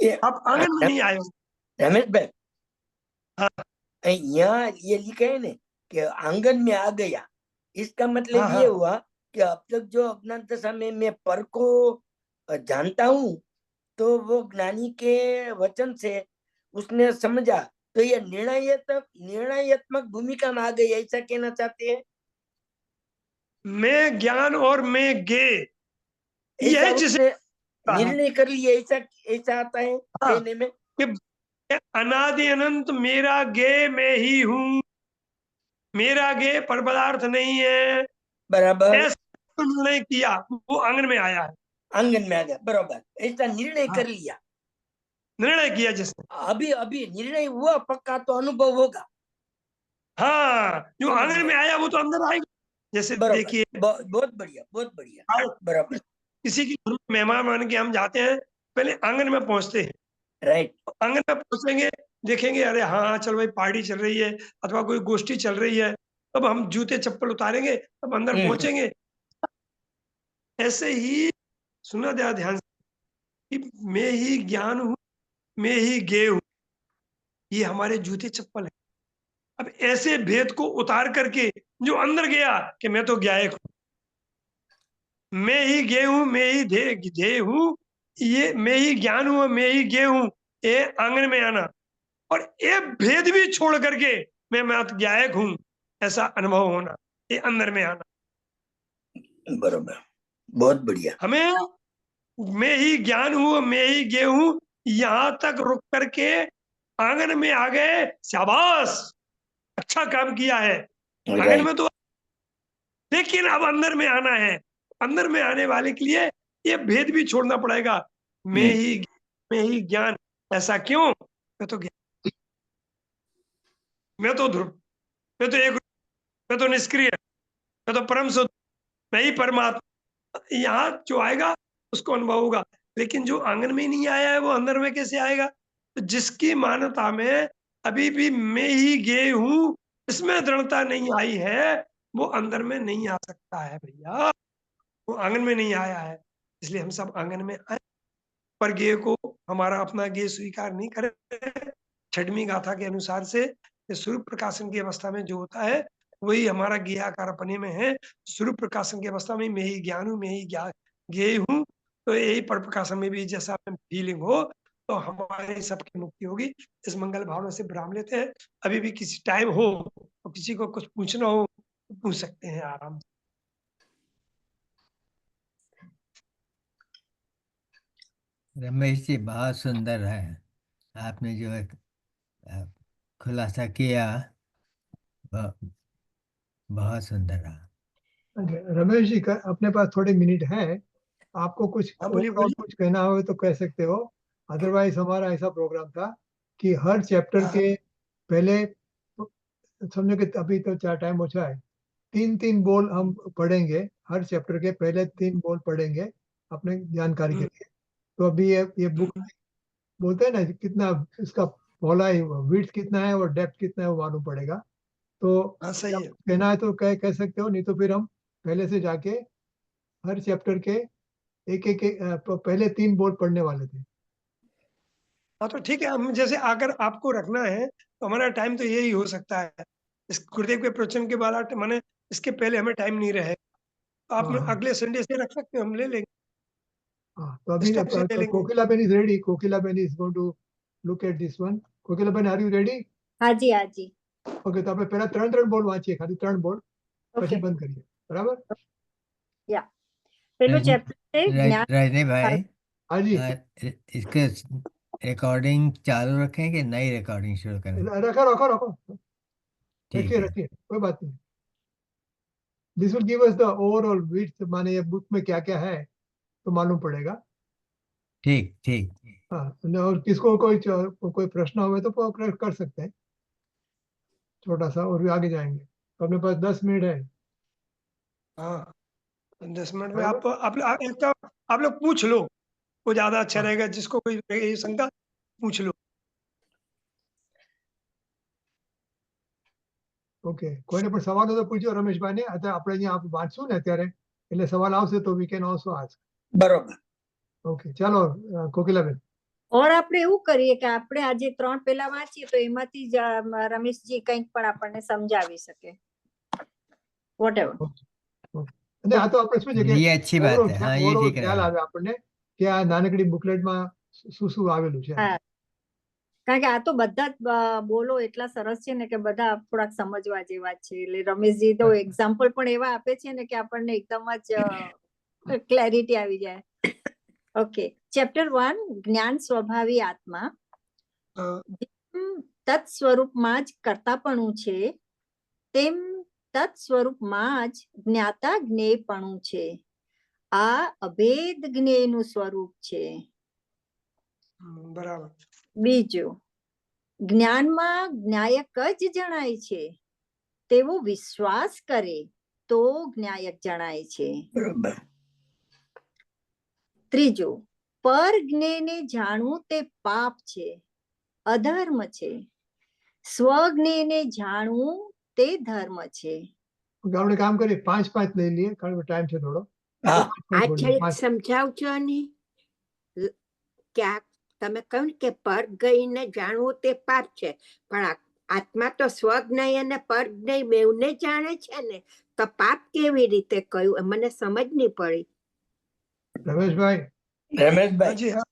ये आप आंगन में नहीं आए हो। रमेश भाई, हाँ यहाँ ये लिखा है ना कि आंगन में आ गया, इसका मतलब हाँ ये हाँ हुआ कि अब तक जो अज्ञान दशा में मैं पर को जानता हूँ, तो वो ज्ञानी के वचन से उसने समझा, तो ये निर्णयात्मक भूमिका में आ गई, ऐसा कहना चाहते हैं? मैं ज्ञान और मैं गे, ऐसा यह जिसे उसने निर्णय कर लिया, ऐसा ऐसा आता है हाँ, कहने में? कि अनादि अनंत मेरा गे मैं ही हूँ, मेरा गे पर पदार्थ नहीं है, बराबर, ऐसा निर्णय किया, वो आंगन में आया है। आंगन में आ गया, बराबर, ऐसा निर्णय हाँ, कर लिया। निर्णय किया जिसने। अभी अभी निर्णय हुआ पक्का, तो अनुभव होगा। हाँ, जो समझ आंगन गए, में आया वो तो अंदर आएगा। जैसे बराबर, देखिए, बहुत बढ़िया, बहुत बढ़िया, बराबर, किसी की घर में मेहमान मान के हम जाते हैं, पहले आंगन में पहुंचते हैं। राइट, आंगन में पहुंचेंगे, देखेंगे अरे हाँ चल भाई पार्टी चल रही है अथवा कोई गोष्ठी चल रही है, तब हम जूते चप्पल उतारेंगे, तब अंदर पहुंचेंगे। ऐसे ही सुना ध्यान से कि मैं ही ज्ञान हूँ, मैं ही ज्ञेय हूँ, ये हमारे जूते चप्पल है। अब ऐसे भेद को उतार करके जो अंदर गया कि मैं तो ज्ञायक हूँ, मैं ही ज्ञेय हूँ, मैं ही ध्येय हूँ, ये मैं ही ज्ञान हूँ, मैं ही ज्ञेय हूँ, ये आंगन में आना। और ये भेद भी छोड़ करके मैं ज्ञायक हूँ ऐसा अनुभव होना, ये अंदर में आना। बराबर, बहुत बढ़िया। हमें मैं ही ज्ञान हूँ, मैं ही ज्ञेय हूँ, यहां तक रुक करके आंगन में आ गए, शाबाश, अच्छा काम किया है। आंगन राइट, में तो, लेकिन अब अंदर में आना है। अंदर में आने वाले के लिए ये भेद भी छोड़ना पड़ेगा। मैं ही ज्ञान, ऐसा क्यों? मैं तो ज्ञान, मैं तो ध्रुव, मैं तो एक, मैं तो निष्क्रिय, मैं तो परम शुद्ध, मैं ही परमात्मा। यहाँ जो आएगा उसको अनुभव होगा। लेकिन जो आंगन में नहीं आया है वो अंदर में कैसे आएगा? तो जिसकी मान्यता में अभी भी मैं ही गे हूं, इसमें दृढ़ता नहीं आई है, वो अंदर में नहीं आ सकता है भैया। वो आंगन में नहीं आया है, इसलिए हम सब आंगन में आए, पर गे को हमारा अपना गे स्वीकार नहीं करे। छठवीं गाथा के अनुसार से ये स्वरूप प्रकाशन की अवस्था में जो होता है वही हमारा ज्ञाकार अपने में है। स्वरूप प्रकाशन की अवस्था में मैं ही ज्ञान हूँ, मैं ही ज्ञेय हूँ, तो यही पर प्रकाशन में भी जैसा फीलिंग हो तो हमारे सबकी मुक्ति होगी। इस मंगल भावना से विराम लेते हैं। अभी भी किसी टाइम हो तो किसी को कुछ पूछना हो तो पूछ सकते हैं आराम से। रमेश जी बहुत सुंदर है, आपने जो है खुलासा किया, बहुत सुंदर रहा। Okay, रमेश जी अपने पास थोड़े मिनट हैं, आपको कुछ हाँ, बोलिए, overall कुछ कहना हो तो कह सकते हो। अदरवाइज हमारा ऐसा प्रोग्राम था कि हर चैप्टर हाँ। के पहले समझो कि अभी तो चार टाइम बचा है, 3-3 बोल हम पढ़ेंगे, हर चैप्टर के पहले 3 बोल पढ़ेंगे अपने जानकारी के लिए। तो अभी ये बुक बोलते हैं ना कितना इसका पहला विड्थ कितना है और डेप्थ कितना है वो मालूम पड़ेगा। तो हाँ, सही है। कहना है तो कह सकते हो, नहीं तो फिर हम पहले से जाके हर चैप्टर के एक पहले 3 बोल पढ़ने वाले थे। हाँ, तो ठीक है, हम जैसे अगर आपको रखना है तो हमारा टाइम तो यही हो सकता है। इस गुरुदेव के प्रवचन के बाद माने इसके पहले हमें टाइम नहीं रहे, तो आप हाँ। अगले संडे से रख सकते हो, हम ले लेंगे। हाँ, तो अभी इस टाइम से ले लेंगे। Kokila ben is ready, Kokila ben is going to look at this one. Kokila ben are you ready? હાજી હાજી ઓકે, તો આપણે પહેલા 3 બોલ વાંચીએ, ખાલી 3 બોલ, પછી ઓકે બંધ કરીએ, બરાબર? યા પેલું राज- ચેપ્ટર છે જ્ઞાન राजदेव भाई, हाँ जी, इसके रिकॉर्डिंग चालू रखें कि नई रिकॉर्डिंग शुरू करें? रखो रखो रखो, ठीक रखिए है, रखिए, कोई बात नहीं। This will give us the overall width, माने ये बुक में क्या क्या है तो मालूम पड़ेगा। ठीक ठीक। हाँ, और किसको कोई प्रश्न हो तो कर सकते हैं, छोटा सा, और भी आगे जाएंगे। तो अपने पास 10 मिनट है, हाँ, 10 मिनट में बराबर? आप लोग पूछ लो, वो ज्यादा अच्छा हाँ। रहेगा। जिसको कोई ये शंका, पूछ लो। ઓકે, કોઈને પણ સવાલ હોય તો પૂછજો રમેશભાઈને. અત્યારે આપણે અહીંયા વાંચશું ને અત્યારે, એટલે સવાલ આવશે તો વી કેન ઓલ્સો આસ્ક. બરોબર. ઓકે, ચાલો કોકિલાબેન. ઓર આપણે એવું કરીએ કે આપણે આજે 3 પેલા વાંચીએ તો એમાંથી જ રમેશજી કંઈક પણ આપણને સમજાવી શકે, વોટએવર. અને આ તો આપણે શું છે કે ये अच्छी बात है, हाँ ये overall ठीक ખ્યાલ रहेगा। આવે આપણને કે આ નાનકડી બુકલેટમાં શું આવેલું છે. હા, કારણ કે આ તો બધા જ બોલો એટલા સરસ છે ને કે બધા થોડાક સમજવા જેવા જ છે. એટલે રમેશજી તો એક્ઝામ્પલ પણ એવા આપે છે ને કે આપણને એકદમ જ ક્લેરિટી આવી જાય. ઓકે, ચેપ્ટર 1 જ્ઞાન સ્વભાવી આત્મા. તત્ સ્વરૂપમાં જ કર્તાપણું છે તેમ તત્ સ્વરૂપમાં જ જ્ઞાતા જ્ઞેયપણું છે. આ અભેદ જ્ઞેયનું સ્વરૂપ છે. બરાબર. બીજું, જ્ઞાનમાં જ્ઞાયક જ જણાય છે તેવો વિશ્વાસ કરે તો જ્ઞાયક જણાય છે. બરોબર. ત્રીજું, પર જ્ઞેયને જાણવું તે પાપ છે, અધર્મ છે. સ્વજ્ઞેયને જાણવું તે ધર્મ છે. આપણે કામ કરીએ 5-5 લઈ લઈએ, કારણ કે ટાઈમ છે થોડો. હા, 5 બોલીએ, 5. સમજાવજો ને કે આ તમે કહ્યું કે પર ગઈને જાણવું તે પાપ છે, પણ આત્મા તો સ્વજ્ઞય અને પરજ્ઞય બેઉને જાણે છે ને, તો પાપ કેવી રીતે કહ્યું? મને સમજ નહીં પડી. રમેશભાઈ, રમેશભાઈ. हाँ जी, हाँ,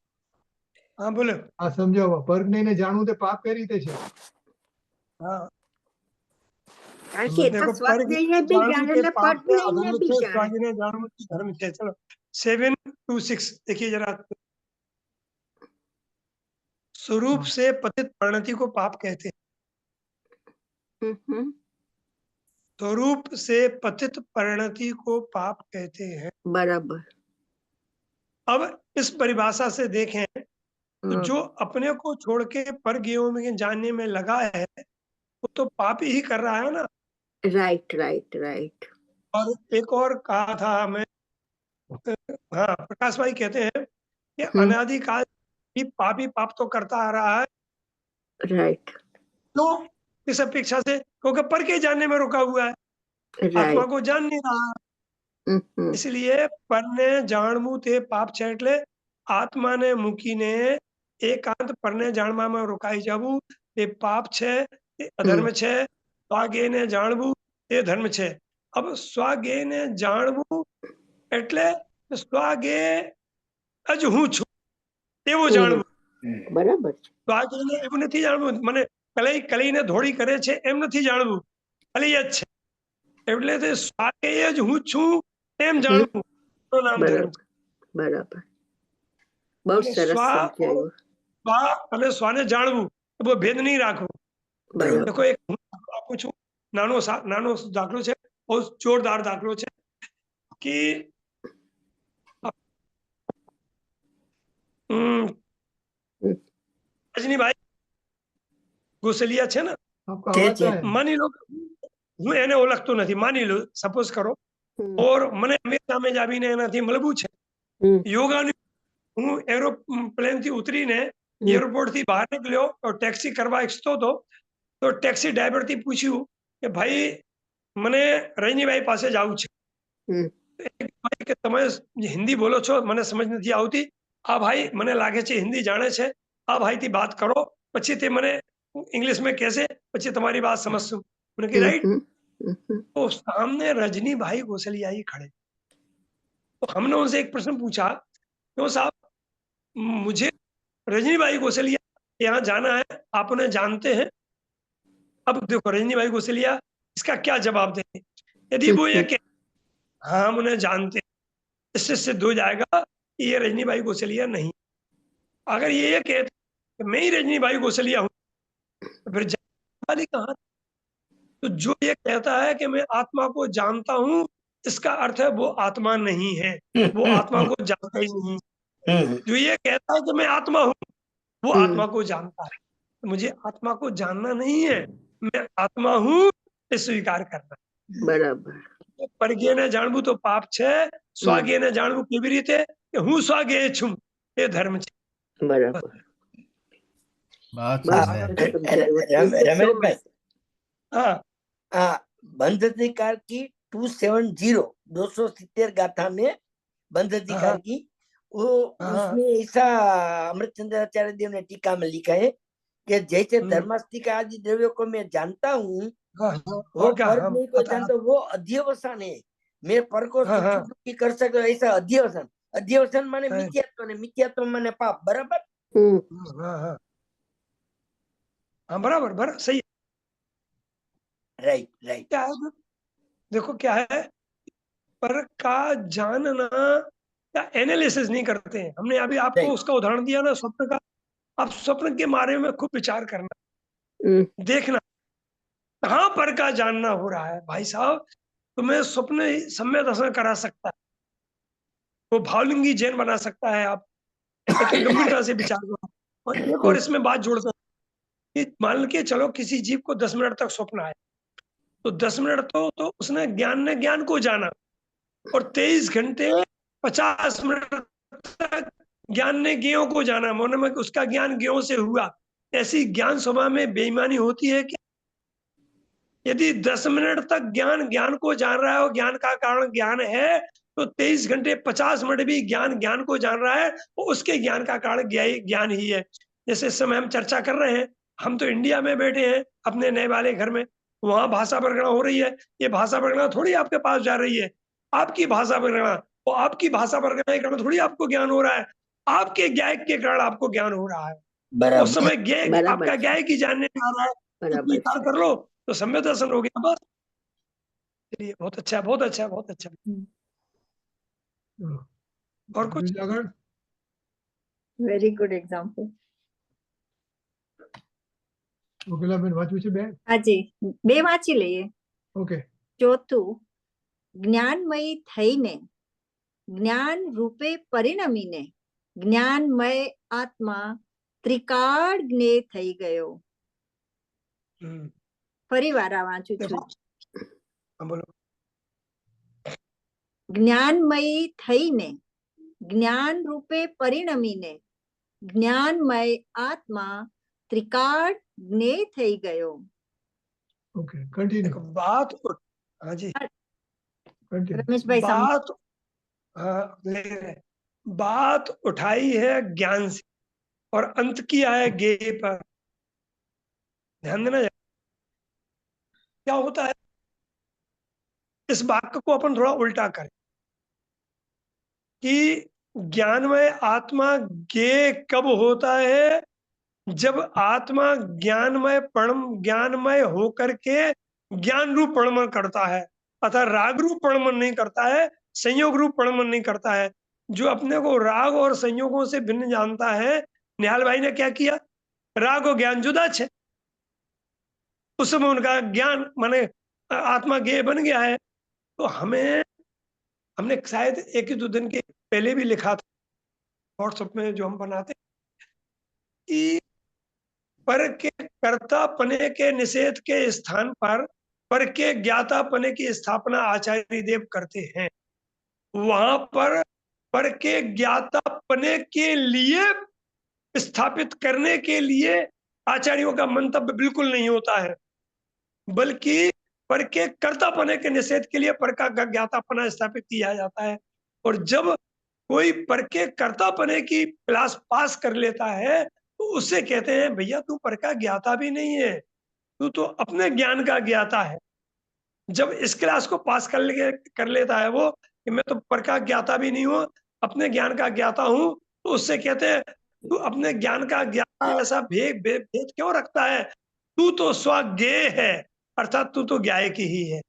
हाँ, बोलो। આ સમજાવો, પરજ્ઞેયને જાણવું તે પાપ કઈ રીતે છે? हाँ, કારણ કે એ તો देखो, સ્વજ્ઞય બી જાણે ને પરજ્ઞય બી જાણે. स्वागिने जाणु धर्म है। चलो 7 to 6 देखिए जरा। स्वरूप हाँ। से पतित परिणति को पाप कहते हैं। હમ. स्वरूप से पतित परिणति को पाप कहते हैं। બરાબર. अब इस परिभाषा से देखें तो હમ. जो अपने को छोड़ के पर ज्ञेयों में जानने में लगा है वो तो पाप ही कर रहा है ना। Right right right. और एक और कहा था हमें, हाँ, प्रकाश भाई कहते हैं कि अनादिकाल ही पाप तो करता आ रहा है। રાઈટ तो इस अपेक्षा से, क्योंकि पर के जानने में रुका हुआ है, आत्मा રાઈટ. को जान नहीं रहा, इसलिए परने जाणવું તે પાપ છે। એટલે આત્માને મૂકીને એકાંત પરને જાણવામાં રોકાઈ જવું તે પાપ છે, તે અધર્મ છે। સ્વાગેયને જાણવું તે ધર્મ છે। अब સ્વાગેયને જાણવું એટલે સ્વાગેય જ હું છું તેવું જાણવું। બરાબર છે. સ્વાગેયને એવું નથી જાણવું, મને કલઈને ધોળી કરે છે એમ નથી જાણવું, કલી જ છે એટલે તે સ્વાગેય જ હું છું એમ જાણવું, તો નામ ધર્મ છે। બરાબર. બહુ સરસ સમજાયું. સ્વા અને સ્વાને જાણવું તો वो भेद नहीं રાખવો. બરાબર देखो एक હું આપું છું, નાનો દાખલો છે, બહુ જોરદાર દાખલો છે કે રજનીભાઈ ગોસલિયા છે ને, आपको છે, आवाज છે। है માની લો હું એને ઓળખતો નથી, માની લો સપોઝ કરો, હમ, ઓર મને અમેરિકામાં જ આવીને એનાથી મળવું છે. હમ, યોગાની હું એરોપ્લેન થી ઉતરીને એરપોર્ટ થી બહાર નીકળ્યો और ટેક્સી કરવા ઈચ્છતો હતો, તો ટેક્સી ડ્રાઈવર થી પૂછ્યું કે ભાઈ મને રજનીભાઈ પાસે જવું છે. હમ, ભાઈ કે તમે હિન્દી બોલો છો, મને સમજ નથી આવતી. આ ભાઈ મને લાગે છે હિન્દી જાણે છે, આ ભાઈથી વાત કરો, પછી તે મને इंग्लिश में कैसे પછી તમારી बात समझूं. मैंने कहा राइट. હમ, હમ, तो सामने रजनी भाई गोसलिया ही खड़े. तो हमने उनसे एक प्रश्न पूछा, क्यों साहब मुझे रजनी भाई गोसलिया यहाँ जाना है, आप उन्हें जानते हैं? अब देखो रजनी भाई गोसलिया इसका क्या जवाब दें. यदि वो ये कहे हाँ हम उन्हें जानते हैं, इससे सिद्ध हो जाएगा कि ये रजनी भाई गोसलिया नहीं. अगर ये कहते कि मैं ही रजनी भाई गोसलिया हूँ, तो फिर जानने वाली कहाँ? तो जो ये कहता है कि मैं आत्मा को जानता हूँ, इसका अर्थ है वो आत्मा नहीं है, वो आत्मा को जानता ही नहीं. जो ये कहता है कि मैं आत्मा हूँ, वो आत्मा को जानता है. तो मुझे आत्मा को जानना नहीं है, मैं आत्मा हूँ ये स्वीकार करना. બરાબર પરગેને જાણવું તો પાપ છે, સ્વાગેને જાણવું કેવી રીતે કે હું સ્વાગેય છું, એ ધર્મ છે. બરાબર बहुत બસ सुंदर। તમે સમજાવ્યું. Thank you so Rameshbhai, much. हाँ बंध अधिकार की 270 गाथा में बंध अधिकार की वो हाँ। उसमें ऐसा अमृतचंद्र आचार्य देव ने टीका में लिखा है कि जैसे धर्मास्तिका आदि द्रव्यों को मैं जानता हूँ, हाँ, वो क्या पर हम नहीं को पता- जानता, वो अध्यवसान है। मैं पर को हाँ, हाँ। सुख दुखी कर सकता हूं, ऐसा अध्यवसान. अध्यवसान माने हाँ। मिथ्यात्व ने मिथ्यात्व माने पाप. बराबर. હમ, हाँ हाँ हाँ बराबर बराबर सही है. Right right. क्या है देखो क्या है, पर का जानना या एनालिसिस नहीं करते हैं. हमने अभी आपको Right. उसका उदाहरण दिया ना, स्वप्न का. आप स्वप्न के बारे में खूब विचार करना, હમ, देखना कहाँ पर का जानना हो रहा है. भाई साहब तुम्हें स्वप्न सम्य दर्शन करा सकता है, वो भावलिंगी जैन बना सकता है. आप लेकिन गंभीरता से विचार करो. और एक और इसमें बात जोड़ते हैं कि मान के चलो किसी जीव को 10 मिनट तक स्वप्न आए, तो 10 मिनट तो उसने ज्ञान को जाना, और 23 घंटे 50 मिनट तक ज्ञान ने ज्ञों को जाना. मन में उसका ज्ञान ज्ञों से हुआ. ऐसी ज्ञान सभा में बेईमानी होती है कि यदि 10 मिनट तक ज्ञान को जान रहा है और ज्ञान का कारण ज्ञान है, तो 23 घंटे 50 मिनट भी ज्ञान को जान रहा है, वो उसके ज्ञान का कारण ज्ञान ही है. जैसे इस समय हम चर्चा कर रहे हैं, हम तो इंडिया में बैठे हैं अपने नए वाले घर में, वहां भाषा प्रगणना हो रही है. ये भाषा प्रगणना थोड़ी आपके पास जा रही है, आपकी भाषा प्रगणना, वो आपकी भाषा प्रगणना के कारण थोड़ी आपको ज्ञान हो रहा है, आपके गायक के कारण आपको ज्ञान हो रहा है. उस बराबर. समय गायक बराबर. आपका गायक ही जानने में आ रहा है, तो બરાબર स्वीकार છે. कर लो, तो सम्य दर्शन हो गया. बस चलिए, बहुत अच्छा बहुत अच्छा बहुत अच्छा. और कुछ બીજું આગળ વેરી ગુડ એક્ઝામ્પલ. કોકિલાબેન વાંચવું છે બે? હાજી, બે વાંચી લઈએ. ઓકે ચોથું, જ્ઞાનમય થઈને જ્ઞાન રૂપે પરિણમીને જ્ઞાનમય આત્મા ત્રિકાળ જ્ઞેય થઈ ગયો. हम्म, ફરી વાર આ વાંચું देखो છું. हाँ, बोलो. જ્ઞાનમય થઈને જ્ઞાન રૂપે પરિણમીને જ્ઞાનમય આત્મા ત્રિકાળ જ્ઞેય થઈ ગયો. ઓકે કન્ટિન્યુ देखो बात हाँ जी, કન્ટિન્યુ રમેશભાઈ સમજ बात हाँ, ले रहे हैं. बात उठाई है ज्ञान से और अंत किया है ज्ञेय पर. ध्यान देना. क्या होता है, इस वाक्य को अपन थोड़ा उल्टा करें कि ज्ञानमय आत्मा ज्ञेय कब होता है, जब आत्मा ज्ञानमय होकर के ज्ञान रूप परिणमन करता है, अतः राग रूप परिणमन नहीं करता है, संयोग रूप परिणमन नहीं करता है. जो अपने को राग और संयोगों से भिन्न जानता है, निहाल भाई ने क्या किया, राग और ज्ञान जुदा है। उस समय उनका ज्ञान माने आत्मा ज्ञेय बन गया है। तो हमने शायद 1 ही 2 दिन के पहले भी लिखा था व्हाट्सएप में जो हम बनाते कि पर के कर्तापने के निषेध के स्थान पर के ज्ञातापने की स्थापना आचार्य देव करते हैं। वहां पर के ज्ञातापने के लिए स्थापित करने के लिए आचार्यों का मंतव्य बिल्कुल नहीं होता है, बल्कि पर के कर्तापने के निषेध के लिए पर का ज्ञातापना स्थापित किया जाता है। और जब कोई पर के कर्तापने की क्लास पास कर लेता है तो उससे कहते हैं भैया तू पर का ज्ञाता भी नहीं है, तू तो अपने ज्ञान का ज्ञाता है। जब इस क्लास को पास कर लेता है वो कि मैं तो पर का ज्ञाता भी नहीं हूँ, अपने ज्ञान का ज्ञाता हूँ, तो उससे कहते हैं तू अपने ज्ञान का ज्ञाता ऐसा भेद क्यों रखता है, तू तो स्वज्ञेय है, अर्थात तू तो ज्ञाय की ही है।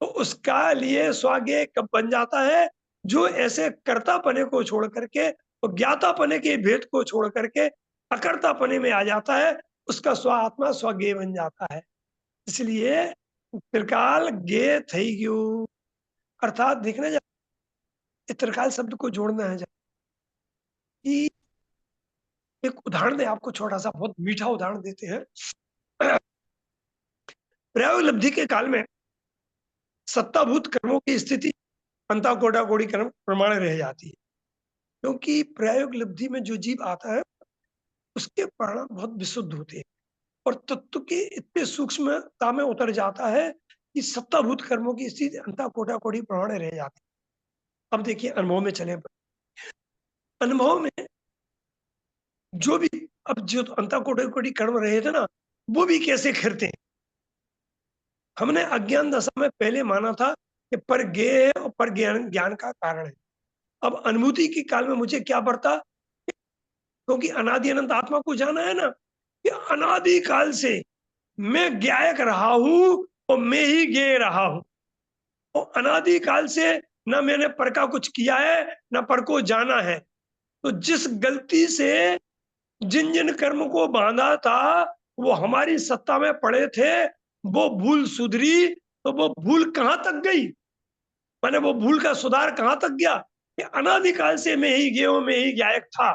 तो उसका लिए स्वज्ञेय कब बन जाता है, जो ऐसे कर्तापने को छोड़ करके और ज्ञातापने के भेद को छोड़ करके अकर्तापने में आ जाता है, उसका स्व आत्मा स्वज्ञेय बन जाता है। इसलिए त्रिकाल ज्ञेय थई गयो, अर्थात देखने जा त्रिकाल शब्द को जोड़ना है कि एक उदाहरण दे आपको, छोटा सा बहुत मीठा उदाहरण देते हैं। प्रयोग लब्धि के काल में सत्ताभूत कर्मों की स्थिति अंता कोटा कोड़ी कर्म प्रमाण रह जाती है, क्योंकि प्रयोग लब्धि में जो जीव आता है उसके परिणाम बहुत विशुद्ध होते हैं और तत्व के इतने सूक्ष्मता में उतर जाता है कि सत्ताभूत कर्मों की स्थिति अंता कोटा कोड़ी प्रमाण रह जाती है। अब देखिए अनुभव में चले, अनुभव में जो भी अब जो अंता कोटा कोड़ी कर्म रहे थे ना, वो भी कैसे खिरते हैं। हमने अज्ञान दशा में पहले माना था कि पर ज्ञेय है और पर ज्ञान का कारण है। अब अनुभूति के काल में मुझे क्या बरता, क्योंकि अनादि अनंत आत्मा को जाना है ना कि अनादि काल से मैं ज्ञायक रहा हूं और मैं ही ज्ञेय रहा हूं, और अनादि काल से न मैंने पर का कुछ किया है न पर को जाना है। तो जिस गलती से जिन जिन कर्म को बांधा था वो हमारी सत्ता में पड़े थे, वो भूल सुधरी तो वो भूल कहां तक गई, माने वो भूल का सुधार कहां तक गया कि अनादिकाल से मैं ही ज्ञेय, मैं ही ज्ञायक था।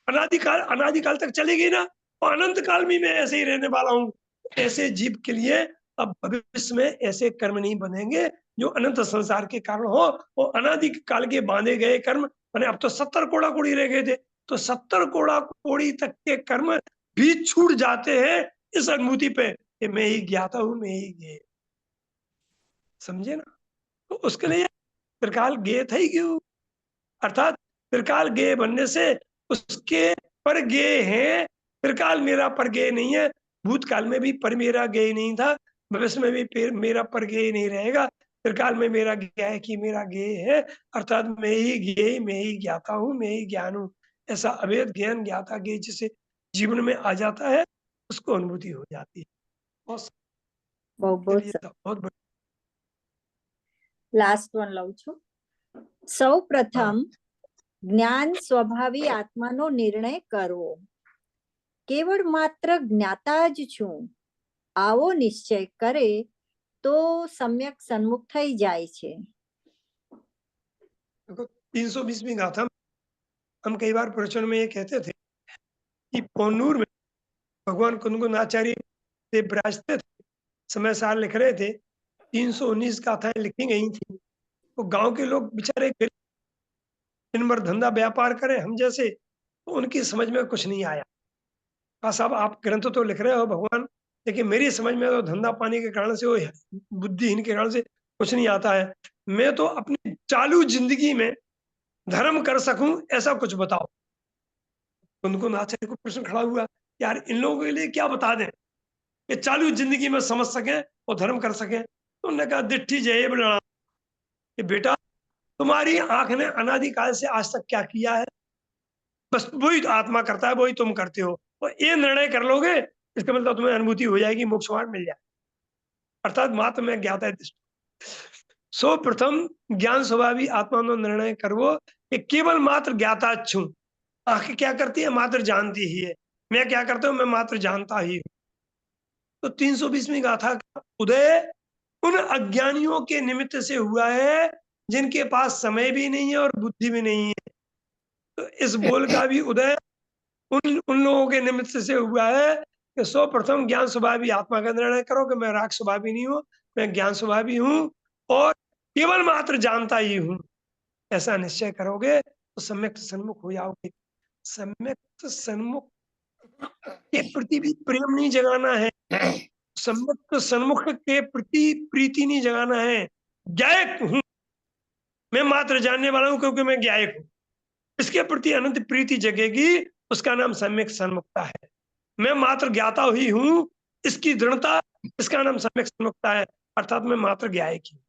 अनादिकाल तक चलेगी ना, और अनंत काल में मैं ऐसे ही रहने वाला हूं। ऐसे जीव के लिए अब भविष्य में ऐसे कर्म नहीं बनेंगे जो अनंत संसार के कारण हो, और अनादि काल के बांधे गए कर्म, मैंने अब तो 70 कोड़ा कोड़ी रह गए थे, तो 70 कोड़ा कोड़ी तक के कर्म भी छूट जाते हैं इस अनुभूति पे कि मैं ही ज्ञाता हूं, मैं ही ज्ञेय। समझे ना? तो उसके लिए त्रिकाल ज्ञेय था ही क्यों, अर्थात त्रिकाल ज्ञेय बनने से उसके पर ज्ञेय है। त्रिकाल मेरा पर ज्ञेय नहीं है, भूतकाल में भी पर मेरा ज्ञेय नहीं था, भविष्य में भी मेरा पर ज्ञेय नहीं रहेगा। त्रिकाल में मेरा ज्ञाय की मेरा ज्ञेय है, अर्थात मैं ही ज्ञेय, मैं ही ज्ञाता हूँ, मैं ही ज्ञान हूँ। ऐसा अभेद ज्ञान ज्ञाता ज्ञेय जिसे जीवन में आ जाता है उसको अनुभूति हो जाती है। बहुत લાસ્ટ વન લઉં છું. સૌ પ્રથમ જ્ઞાન સ્વભાવી આત્માનો નિર્ણય કરવો. કેવળ માત્ર જ્ઞાતા જ છું આવો નિશ્ચય કરે તો સમ્યક સન્મુખ થઈ જાય છે. 320वीं गाथा हम कई बार प्रवचन में ये कहते थे कि पोन्नूर में भगवान कुंदकुंदाचार्य से विराजते थे, समय सार लिख रहे थे, 319 गाथाएं लिखी गई थी। तो गांव के लोग बेचारे दिन भर धंधा व्यापार करें हम जैसे, तो उनकी समझ में कुछ नहीं आया। कहा साहब आप ग्रंथ तो लिख रहे हो भगवान, लेकिन मेरी समझ में तो धंधा पानी के कारण से, वो बुद्धिहीन के कारण से कुछ नहीं आता है। मैं तो अपनी चालू जिंदगी में धर्म कर सकूं ऐसा कुछ बताओ। कुंदकुंदाचार्य को प्रश्न खड़ा हुआ, यार इन लोगों के लिए क्या बता दें कि चालू जिंदगी में समझ सकें और धर्म कर सकें। तो उन्होंने कहा दिट्ठी जय बना कि बेटा तुम्हारी आंख ने अनादिकाल से आज तक क्या किया है, बस वही तो आत्मा करता है, वही तुम करते हो। और ये निर्णय कर लोगे इसका मतलब तुम्हें अनुभूति हो जाएगी, मोक्ष मार्ग मिल जाए, अर्थात मात्र में ज्ञाता है। सो प्रथम ज्ञान स्वभावी आत्मा नो निर्णय करवो कि केवल मात्र ज्ञाता छू आंखें क्या करती है? मात्र जानती ही है। मैं क्या करता हूँ? मैं मात्र जानता ही हूँ। तो 320वीं गाथा का उदय उन अज्ञानियों के निमित्त से हुआ है जिनके पास समय भी नहीं है और बुद्धि भी नहीं है। तो इस बोल का भी उदय उन लोगों के निमित्त से हुआ है कि सर्वप्रथम ज्ञान स्वभावी आत्मा का निर्णय करो कि मैं राग स्वभावी नहीं हूँ, मैं ज्ञान स्वभावी हूँ और केवल मात्र जानता ही हूँ। ऐसा निश्चय करोगे तो सम्यक सन्मुख हो जाओगे। सम्यक सन्मुख के प्रति भी प्रेम नहीं जगाना है, सम्यक सन्मुख के प्रति प्रीति नहीं जगाना है। ज्ञायक हूँ, मैं मात्र जानने वाला हूँ क्योंकि मैं ज्ञायक हूँ, इसके प्रति अनंत प्रीति जगेगी, उसका नाम सम्यक सन्मुखता है। मैं मात्र ज्ञाता ही हूँ, इसकी दृढ़ता, इसका नाम सम्यक सन्मुखता है, अर्थात मैं मात्र ज्ञायक ही हूँ।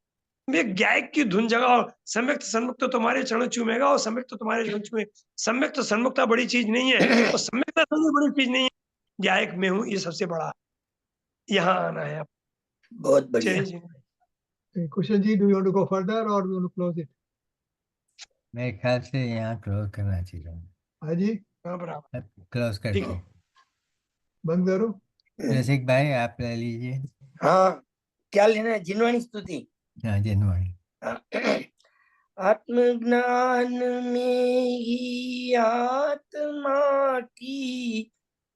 मैं ज्ञायक की धुन जगाओ, सम्यक सन्मुख तो तुम्हारे चरण चूमेगा और सम्यक तो तुम्हारे चरण चूमे। सम्यक तो सन्मुखता बड़ी चीज नहीं है और सम्यकता सबसे बड़ी चीज नहीं है। ज्ञायक में हूँ, ये सबसे बड़ा। यहाँ आना है। बहुत बढ़िया। Jai ji. Kushan ji, do you want to go further और do you want to close it? मेरे ख्याल से यहाँ क्लोज करना चाहिए। हाँ जी, हाँ बराबर। क्लोज करके ठीक है। बंद करो। रसिक भाई आप ले लीजिए। हाँ, क्या लेना है? जिनवाणी स्तुति। हाँ जिनवाणी। आत्मज्ञान में ही आत्मा की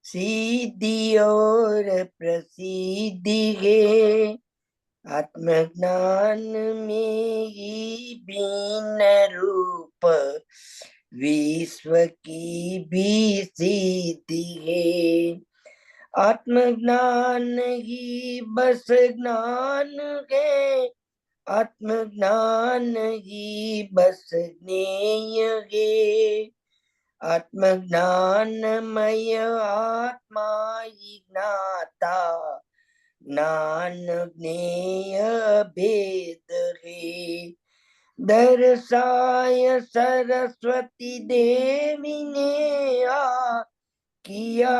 सिद्धि और प्रसिद्धि है, आत्मज्ञान में ही भिन्न रूप विश्व की भी सिद्धि है, आत्मज्ञान ही बस ज्ञान है, आत्मज्ञान ही बस ज्ञेय है, आत्मज्ञानमय आत्मा ही ज्ञाता, ज्ञान ज्ञेय भेद है, दर्शाय सरस्वती देवी ने किया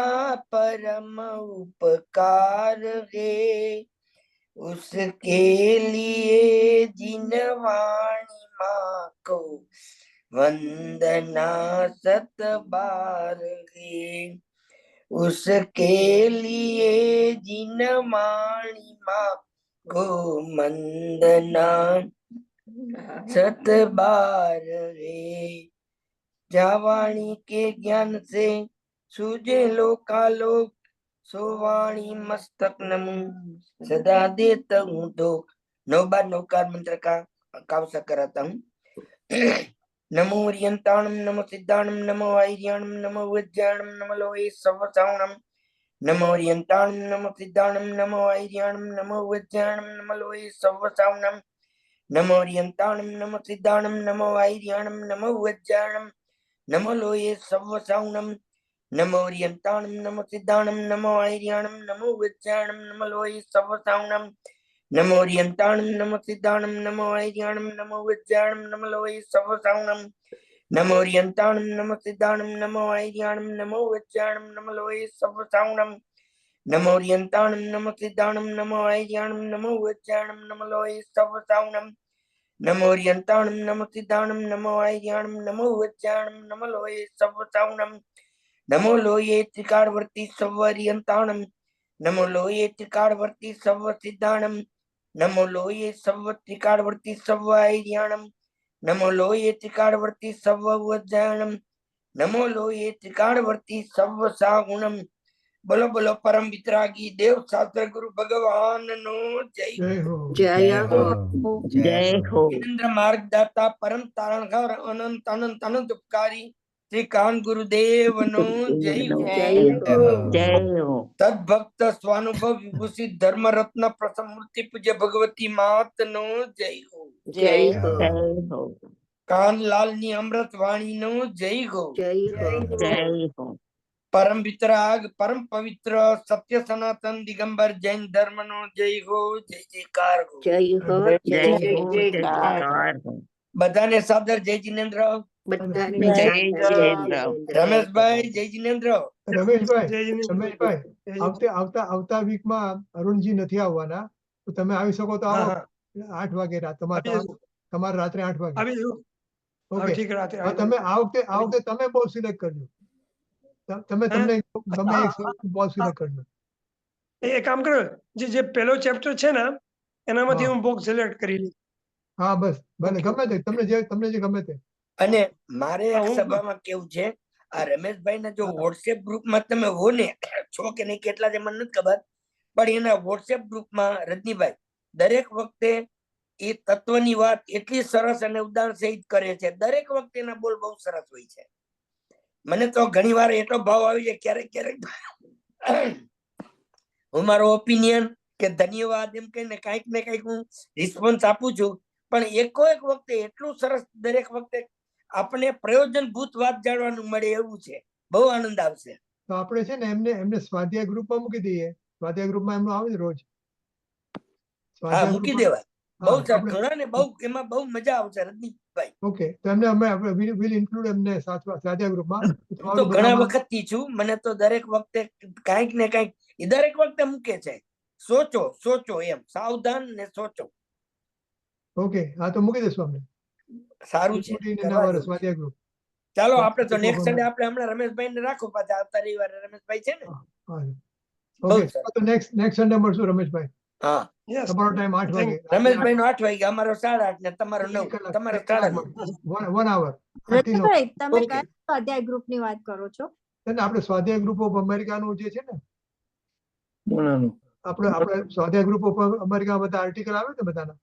परम उपकार है, उसके लिए जिनवाणी माँ को वंदना 7 बार है, उसके लिए जिनवाणी माँ को वंदना 7 बार है, जावाणी के ज्ञान से सूझे लोकालोक, सोवाणी मस्तक नमु सदा देता हूँ तो 9 बार 9 मंत्र का कावसा कराता हूँ। नमो ओरियंताणम, नमो सिद्धाणम, नमो आयर्याणम, नमो वज्राणम, नमो लोहे सवसावणम, नमो ओरियंताणम, नमो सिद्धाणम, नमो आयर्याणम, नमो वज्राणम, नमो लोहे सवसावणम, नमो ओरियंताणम, नमो सिद्धाणम, नमो आयर्याणम, नमो वज्राणम, नमो लोहे सवसावणम, नमो ओरियंताणम, नमो सिद्धाणम, नमो आयर्याणम, नमो वज्राणम, नमो लोहे सवसावणम, नमो ओरियंताणम, नमो सिद्धाणम, नमो आयर्याणम, नमो वज्राणम, नमो लोहे सवसावणम, नमो ओरियंताणम, नमो सिद्धाणम, नमो आयर्याणम, नमो वज्राणम, नमो लोहे सवसावणम, नमो ओरियंताणम, नमो सिद्धाणम, नमो आयर्याणम, नमो वज्राणम, नमो लोहे सवसावणम, नमो ओरियंताणम, नमो सिद्धाणम, नमो आयर्याणम, नमो वज्राणम, नमो लोहे सवसावणम, नमो लोये त्रिकालवर्ती सवर्यंताणम, नमो लोये त्रिकालवर्ती सव सिद्धाणम, नमो लोये सव त्रिकालवर्ती सव आयर्याणम, नमो लोये त्रिकालवर्ती सव वज्राणम, नमो लोये त्रिकालवर्ती सव सागुणम। बोलो बोलो परम वितरागी देव शास्त्र गुरु भगवान नो जय जय हो। जय हो जय हो। जिनेन्द्र मार्गदाता परम तारणहार अनंत अनंत अनंत उपकारी श्री कान गुरुदेव नो जय हो। जय हो जय हो। तद्भक्त स्वानुभव विभूषित धर्म रत्न प्रथम मूर्ति पूज्य भगवती मात नो जय हो। जय हो जय हो। कान लाल नी अमृत वाणी नो जय हो। जय हो जय हो। परम वितराग परम पवित्र सत्य सनातन दिगंबर जैन धर्म नो जय हो। जय जयकार हो। जय हो जय जय हो। जय जयकार हो। बधाने सादर जय जिनेन्द्र। બધાને જય જય જિનેન્દ્ર. रमेश भाई जय जिनेन्द्र। રમેશભાઈ, જય જીનેન્દ્ર. રમેશભાઈ, જય આવતા વીકમાં અરુણજી નથી આવવાના, તો તમે આવી શકો તો हाँ આવો हाँ 8 વાગે રાત अभी તમારે રાત્રે 8 વાગે. अभी ઓકે ઠીક है रात તમે આ વખતે તમે બહુ સિલેક્ટ કરજો તમે તમને ગમે એક બહુ સિલેક્ટ કરજો એક કામ કરો જે પહેલો ચેપ્ટર છે ને એનામાંથી હા. હું બોક્સ સિલેક્ટ કરી લઉં. હા બસ ભલે ગમે તે તમને જે ગમે તે અને મારે હા, એક હું- સભામાં કેવું છે આ રમેશભાઈ ના જો હા. વોટ્સએપ ગ્રુપમાં તમે હો ને છો કે નહીં કેટલા છે મને નથી ખબર પણ એના વોટ્સએપ ગ્રુપમાં રજનીભાઈ દરેક વખતે એ તત્વની વાત એટલી સરસ અને ઉદાહરણ સહિત કરે છે દરેક વખતે એના બોલ બહુ સરસ હોય છે મને તો ઘણી વાર એટલો ભાવ આવી જાય ક્યારેક ક્યારેક હું મારો ઓપિનિયન કે ધન્યવાદ એમ કહીને કઈક ને કઈક હું રિસ્પોન્સ આપું છું પણ એકો એક વખતે એટલું સરસ દરેક વખતે આપણે પ્રયોજનભૂત વાત જાણવાનું મળે એવું છે બહુ આનંદ આવશે તો આપણે છે ને એમને સ્વાધ્યાય ગ્રુપમાં મૂકી દઈએ સ્વાધ્યાય ગ્રુપમાં એમનું આવે ને રોજ હા સ્વાધ્યાય મૂકી ગ્રુપમાં દેવાય બહુ હા સરસ આપણે ઘણા ને બહુ એમાં બહુ મજા આવશે રજનીભાઈ ઓકે તો એમને અમે વિલ ઇન્ક્લુડ એમને સ્વાધ્યાય ગ્રુપમાં હું તો તમારું ઘણા બધામાં વખત થી છું મને તો દરેક વખતે કઈક ને કઈક એ દરેક વખતે મૂકે છે સોચો સોચો એમ સાવધાન ને સોચો ઓકે હા તો મૂકી દેશું અમે સારું છે Including in કરવા our જેવું છે. સ્વાધ્યાય ગ્રુપ ચાલો આપણે તો નેક્સ્ટ સન્ડે આપણે હમણાં રમેશભાઈ ને રાખો પાછા આવતા રવિવારે રમેશભાઈ છે ને બહુ ઓકે સરસ. તો નેક્સ્ટ સન્ડે મળશું રમેશભાઈ હા Yes. તમારો ટાઈમ 8 વાગે રમેશભાઈ નો 8 વાગે અમારો 8:30 ને તમારો 9 તમારો 9:30 1 hour 30 નો રજનીભાઈ તમે Okay. કયા સ્વાધ્યાય ગ્રુપ ની વાત કરો છો અને આપણે સ્વાધ્યાય ગ્રુપ ઓફ અમેરિકાનું જે છે ને બોલાનું. આપણે સ્વાધ્યાય ગ્રુપ ઓફ અમેરિકા બધા આર્ટિકલ આવે ને બધાના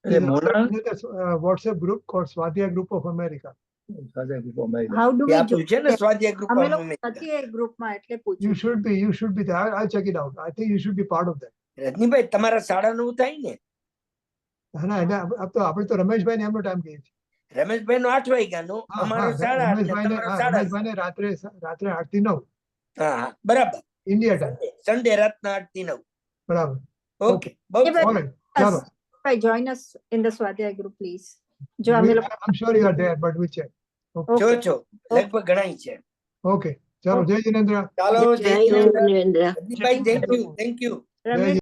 એટલે મોના વોટ્સએપ ગ્રુપ કોલ્ડ સ્વાધ્યાય ગ્રુપ ઓફ અમેરિકા સાજા ગ્રુપ અમારી હાઉ ડુ એ વી આપણું છે ને સ્વાધ્યાય ગ્રુપ અમે લોકો નથી એ ગ્રુપમાં એટલે you પૂછ્યું should be there. I'll check it out. I think you should be part of that. Rajnibhai તમારા 9:30 થાય ને ના એટલે આપણે તો રમેશભાઈ ને એમનો ટાઈમ કહીએ છીએ રમેશભાઈ નો 8 વાગ્યાનો હા, અમારો હા, 8:30 ને રમેશભાઈને તમારો હા, 8:30 રમેશભાઈને રાત્રે 8 થી 9 હા હા બરાબર ઇન્ડિયા ટાઈમ સન્ડે રાતના 8 થી 9 બરાબર ઓકે બહુ એ ભાઈ- Alright, ચાલો join us in the સ્વાધ્યાય group please જો અમે લોકો I'm sure you are there but we check. છો છો લગભગ ઘણાય છે Okay, ચાલો જય જિનેન્દ્ર ચાલો જય જય જિનેન્દ્ર નરેન્દ્ર રજનીભાઈ થેન્ક યુ જય રમેશ